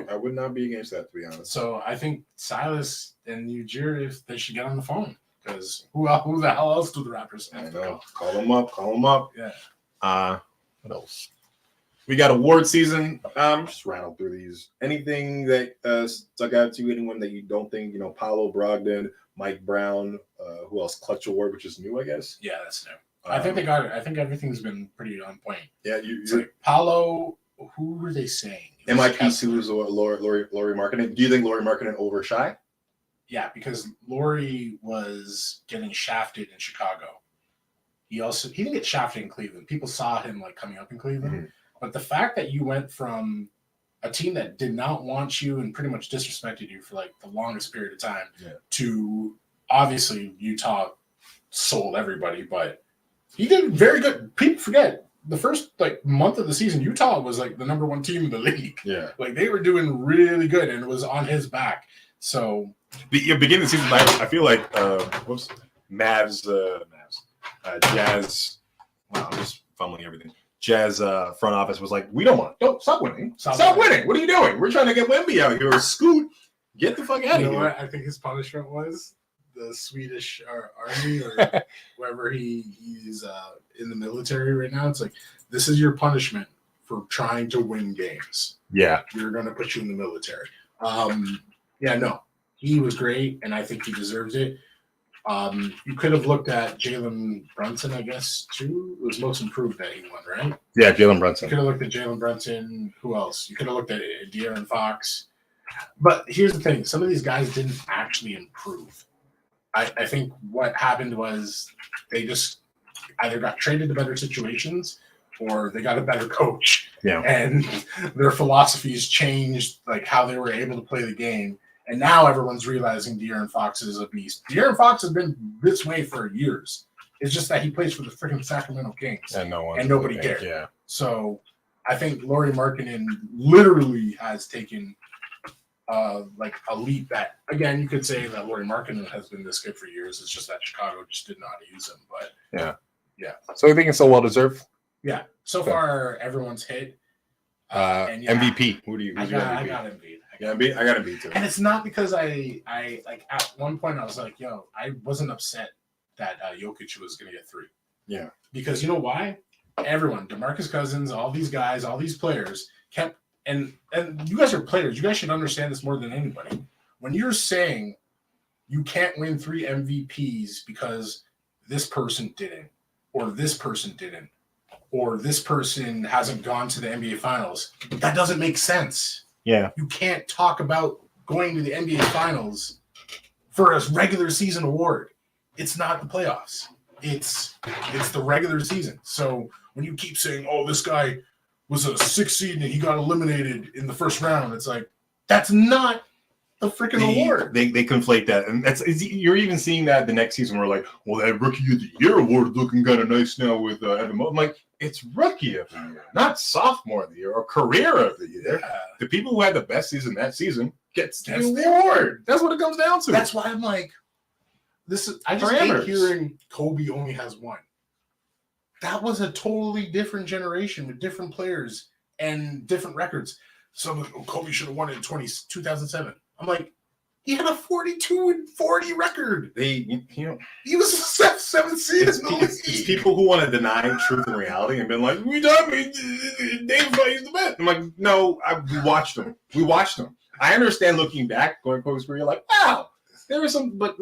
I would not be against that, to be honest. So I think Silas and Ujiri, if they should get on the phone, because who the hell else do the Raptors I have to know. go? Call them up. Yeah. What else? We got award season. Just rattle through these. Anything that stuck out to you? Anyone that you don't think, Paulo Brogdon, Mike Brown, who else? Clutch Award, which is new, I guess. Yeah, that's new. I think they got it. I think everything's been pretty on point. Yeah, It's like Paulo. Who were they saying? MIP2 is Laurie Markkinen. Do you think Laurie Markkinen over Shy? Yeah, because Laurie was getting shafted in Chicago. He didn't get shafted in Cleveland. People saw him coming up in Cleveland. Mm-hmm. But the fact that you went from a team that did not want you and pretty much disrespected you for the longest period of time to obviously Utah sold everybody, but he did very good. People forget the first month of the season, Utah was the number one team in the league. Yeah. They were doing really good and it was on his back. So The beginning of the season, I feel like Mavs, Jazz. Wow, I'm just fumbling everything. Jazz front office was like, we don't stop winning. Stop winning. What are you doing? We're trying to get Wemby out here. Scoot, get the fuck out you of know here. what I think his punishment was? The Swedish army or wherever he's in the military right now. It's this is your punishment for trying to win games. Yeah. We're going to put you in the military. He was great, and I think he deserves it. You could have looked at Jalen Brunson, I guess, too. It was most improved that he won, right? Yeah, Jalen You Brunson. could have looked at Jalen Brunson. Who else? You could have looked at De'Aaron Fox. But here's the thing. Some of these guys didn't actually improve. I think what happened was they just either got traded to better situations or they got a better coach. Yeah. And their philosophies changed, how they were able to play the game. And now everyone's realizing De'Aaron Fox is a beast. De'Aaron Fox has been this way for years. It's just that he plays for the freaking Sacramento Kings. And nobody cared. Yeah. So I think Laurie Markkinen literally has taken a leap that, again, you could say that Laurie Markkinen has been this good for years. It's just that Chicago just did not use him. But So you think it's so well deserved? yeah, so far everyone's hit. MVP. Who's your I MVP? got Embiid. I got Embiid too. And it's not because I at one point I was like, yo, I wasn't upset that Jokic was going to get 3. Yeah. Because you know why? Everyone, DeMarcus Cousins, all these guys, all these players kept, and you guys are players. You guys should understand this more than anybody. When you're saying you can't win 3 MVPs because this person didn't, or this person didn't, or this person hasn't gone to the NBA Finals, that doesn't make sense. Yeah. You can't talk about going to the NBA Finals for a regular season award. It's not the playoffs. It's the regular season. So when you keep saying, "Oh, this guy was a 6 seed and he got eliminated in the first round," it's that's not the freaking award. They conflate that, and you're even seeing that the next season. We're like, well, that Rookie of the Year award is looking kind of nice now with Evan Mobley. I'm like, it's Rookie of the Year, not Sophomore of the Year or Career of the Year. Yeah. The people who had the best season that season gets the award. That's what it comes down to. That's why I'm like, I just hate hearing Kobe only has 1. That was a totally different generation with different players and different records. Some Kobe should have won it in 2007. I'm like, he had a 42-40 record. He was a 7th seed. It's people who want to deny truth and reality and been like, we done me. Dave is the best. I'm like, no, we watched him. I understand looking back, going Kobe's career, you're like, wow, there was some, but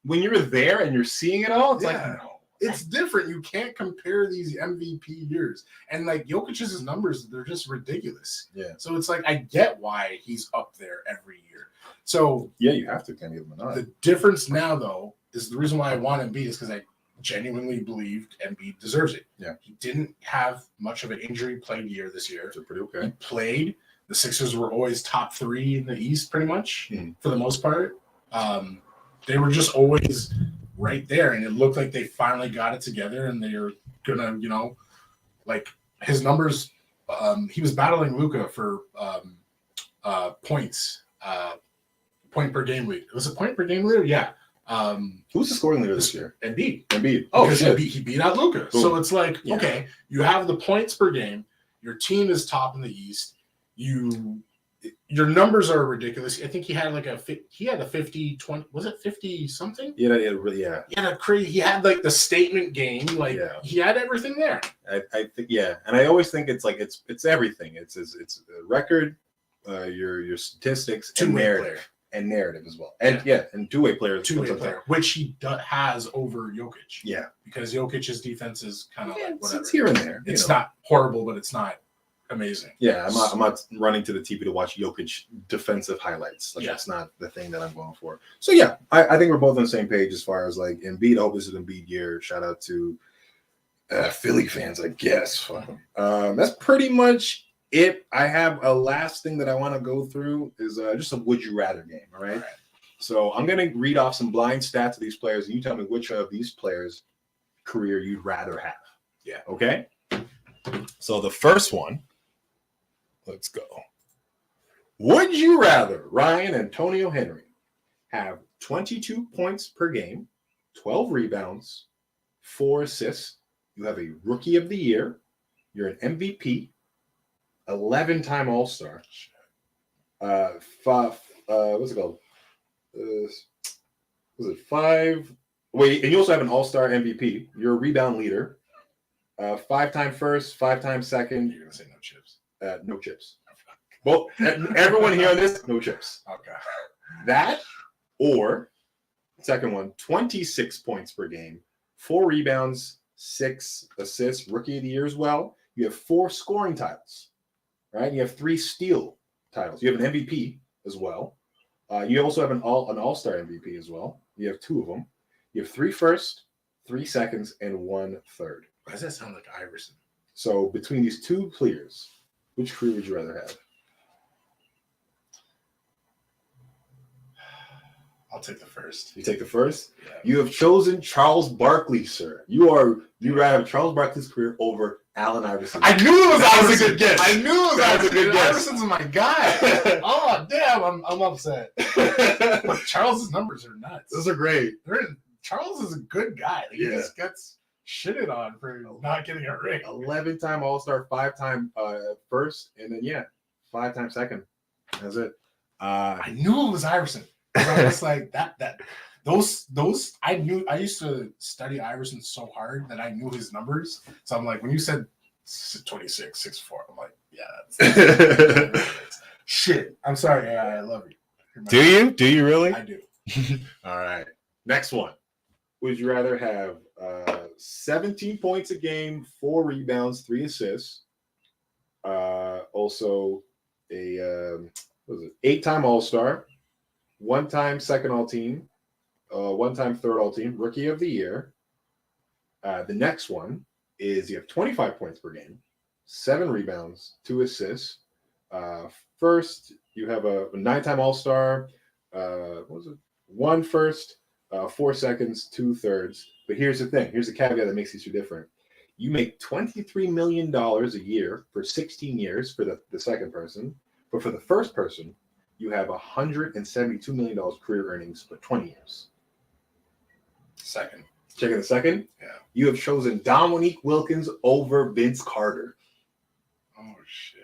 when you're there and you're seeing it all, it's no. It's different. You can't compare these MVP years. And like Jokic's numbers, they're just ridiculous. Yeah. So it's like I get why he's up there every year. So Yeah, you have to. Can't give him a nod. the difference now, though, is the reason why I want Embiid is because I genuinely believed Embiid deserves it. Yeah. He didn't have much of an injury-plagued year this year. They're pretty He okay. played. The Sixers were always top 3 in the East, pretty much, for the most part. They were just always right there, and it looked like they finally got it together, and they're gonna, like his numbers. He was battling Luka for points, point per game lead. Was it point per game leader? Yeah. Who's the scoring leader this year? Embiid. Embiid. Oh, Because shit. he beat out Luka. Boom. So it's like, Yeah. okay, you have the points per game. Your team is top in the East. Your numbers are ridiculous. I think he had like a 50, 20, was it 50 something? Yeah, really. Yeah, He had like the statement game. Like Yeah. he had everything there. I think and I always think it's like it's everything. It's a record, your statistics, and Two-way narrative, player. and narrative as well, and two-way player, Two-way player, which he has over Jokic. Yeah, Because Jokic's defense is kind of like whatever. it's here and there. It's not horrible, but it's not amazing. Yeah, I'm not running to the TV to watch Jokic defensive highlights. Like that's not the thing that I'm going for. So yeah, I think we're both on the same page as far as like Embiid. I hope this is an Embiid year. Shout out to Philly fans, I guess. Fuck 'em. That's pretty much it. I have a last thing that I want to go through is just a would you rather game. All right. So I'm gonna read off some blind stats of these players, and you tell me which of these players' career you'd rather have. Yeah. Okay. So the first one. Let's go. Would you rather Ryan Antonio Henry have 22 points per game, 12 rebounds, 4 assists? You have a Rookie of the Year. You're an MVP, 11-time All-Star. What's it called? Was it 5? Wait, and you also have an All-Star MVP. You're a rebound leader. 5-time first, 5-time second. You're gonna say no chips. No chips. Well, everyone here on this, no chips. Okay. That or second one, 26 points per game, 4 rebounds, 6 assists, Rookie of the Year as well. You have 4 scoring titles, right? You have 3 steal titles. You have an MVP as well. You also have an All-Star MVP as well. You have 2 of them. You have 3 first, 3 seconds, and 1 third. Why does that sound like Iverson? So between these 2 players, which career would you rather have? I'll take the first. You take the first? Yeah. You have chosen Charles Barkley, sir. You rather have Charles Barkley's career over Allen Iverson. I knew it was That was a Iverson. good guess. I knew it was That was a Iverson. good guess. Iverson's my guy. Oh damn, I'm upset. But Charles's numbers are nuts. Those are great. Charles is a good guy. Like, He Yeah. just gets shitted on for not getting a ring. 11-time All-Star, 5-time first, and then 5-time second. That's it. I knew it was Iverson. I was like those I knew. I used to study Iverson so hard that I knew his numbers. So I'm like, when you said 26, 6'4", I'm like, yeah, that's shit. I'm sorry. I love you. You're my Do you? Do you really? I do. All right. Next one. Would you rather have 17 points a game, 4 rebounds, 3 assists? Also a 8-time All-Star, 1-time second All-Team, 1-time third All-Team, Rookie of the Year. The next one is you have 25 points per game, 7 rebounds, 2 assists. First, you have a 9-time All-Star. 1 first, 4 seconds, 2 thirds. But here's the thing. Here's the caveat that makes these 2 different. You make $23 million a year for 16 years for the second person. But for the first person, you have $172 million career earnings for 20 years. Second. Checking the second. Yeah. You have chosen Dominique Wilkins over Vince Carter. Oh shit.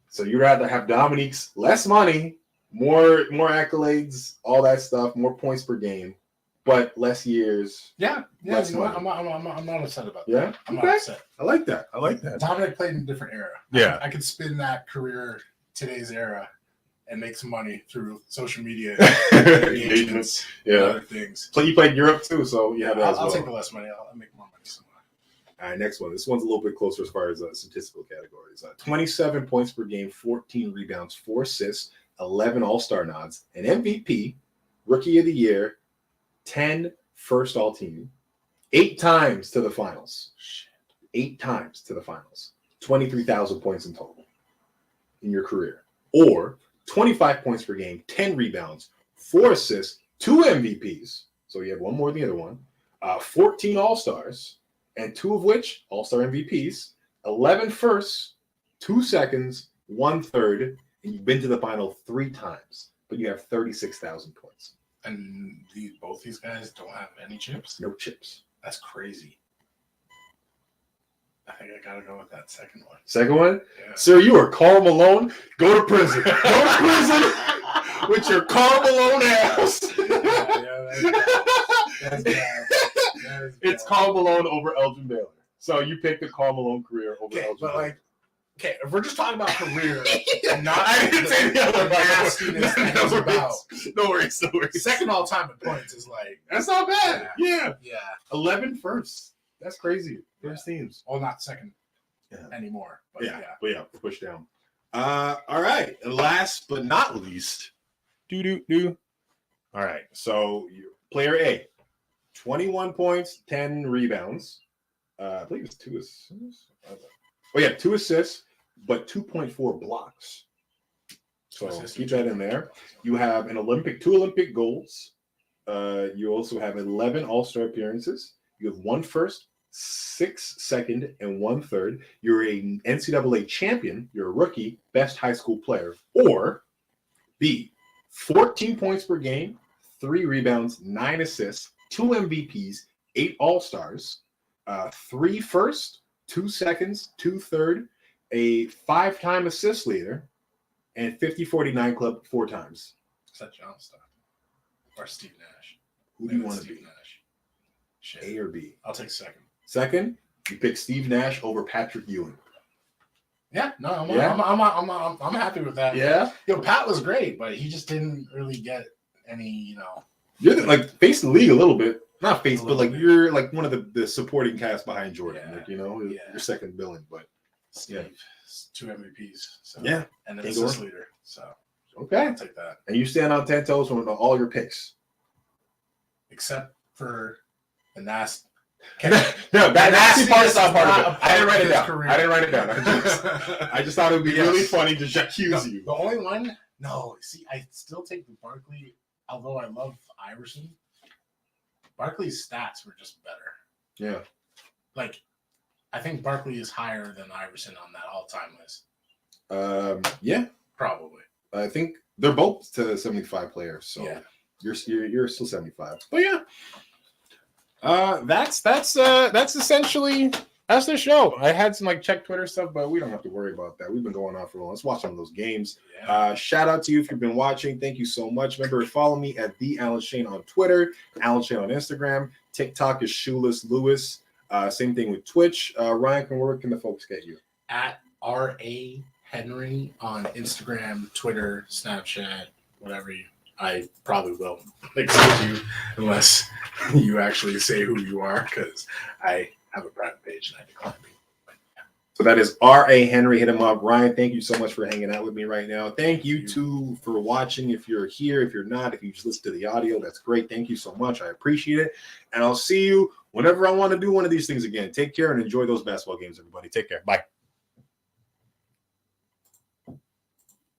So you'd rather have Dominique's less money, more accolades, all that stuff, more points per game, but less years. Yeah. Less You know what? money. I'm not upset about that. Yeah. I'm Okay. not upset. I like that. Dominic played in a different era. Yeah. I could spin that career today's era and make some money through social media Engagements. engagements and Yeah. other things. So you played Europe too, so you have that as I'll well. take the less money. I'll make more money somewhere. All right, next one. This one's a little bit closer as far as statistical categories. 27 points per game, 14 rebounds, 4 assists, 11 All-Star nods, an MVP, Rookie of the Year, 10 first All-Team, 8 times to the finals. 8 times to the finals. 23,000 points in total in your career. Or 25 points per game, 10 rebounds, 4 assists, 2 MVPs. So you have one more than the other one. 14 All-Stars, and 2 of which All-Star MVPs, 11 firsts, 2 seconds, 1 third, and you've been to the final 3 times, but you have 36,000 points. And both these guys don't have any chips. No chips. That's crazy. I think I gotta go with that second one. Second one, Yeah. sir, you are Karl Malone. Go to prison. Go to prison with your Karl Malone ass. That's bad. That is It's bad. Karl Malone over Elgin Baylor. So you picked the Karl Malone career over Okay, Elgin but Baylor. like, okay, if we're just talking about career and not I didn't say the other nastiness that no he's about. No worries, no worries. Second all time in points is like, That's not bad. Yeah. 11 firsts. That's crazy. First teams. well, not second Yeah. anymore. But But push down. All right. And last but not least, do. All right. So player A, 21 points, 10 rebounds. I believe it's 2 assists. Oh yeah, 2 assists, but 2.4 blocks. So keep that in there. You have two Olympic golds. You also have 11 All-Star appearances. You have 1 first, 6 second, and 1 third. You're a NCAA champion. You're a rookie, best high school player. Or B, 14 points per game, 3 rebounds, 9 assists, 2 MVPs, 8 All-Stars, 3 first, 2 seconds, 2 third, a 5-time assist leader, and 50-49 club 4 times. Is that John Stockton or Steve Nash? Who do you Maybe want to Steve be? Nash. Shit. A or B? I'll take second. Second, you pick Steve Nash over Patrick Ewing. Yeah, no, Yeah? I'm happy with that. Yeah, Yo, Pat was great, but he just didn't really get any, you're like face the league a little bit. Not face, A but little like bit. you're like one of the supporting cast behind Jordan. Yeah. Like your Yeah. second billing. But Steve, 2 MVPs. So, yeah, and an Can't assist go leader. So okay. I'll take that. And you stand on 10 toes with all your picks. Except for the nasty. No, that nasty part is not part of it. I didn't write it his down. career. I didn't write it down. I just thought it would be Yes. really funny to accuse you. The only one, I still take the Barkley, although I love Iverson. Barkley's stats were just better. Yeah. Like, I think Barkley is higher than Iverson on that all-time list. Yeah. Probably. I think they're both to 75 players, so Yeah. you're still 75. But yeah. That's essentially that's the show. I had some like check Twitter stuff, but we don't have to worry about that. We've been going on for a while. Let's watch some of those games. Yeah. Shout out to you if you've been watching. Thank you so much. Remember to follow me at the Alan Shane on Twitter, Alan Shane on Instagram. TikTok is Shoeless Lewis. Same thing with Twitch. Ryan, where can the folks get you? At R.A. Henry on Instagram, Twitter, Snapchat, whatever I probably will accept you unless you actually say who you are, because I have a private page and I decline people. So that is R.A. Henry. Hit him up. Ryan, thank you so much for hanging out with me right now. Thank you too for watching. If you're here, if you're not, if you just listen to the audio, that's great. Thank you so much. I appreciate it. And I'll see you whenever I want to do one of these things again. Take care and enjoy those basketball games, everybody. Take care. Bye.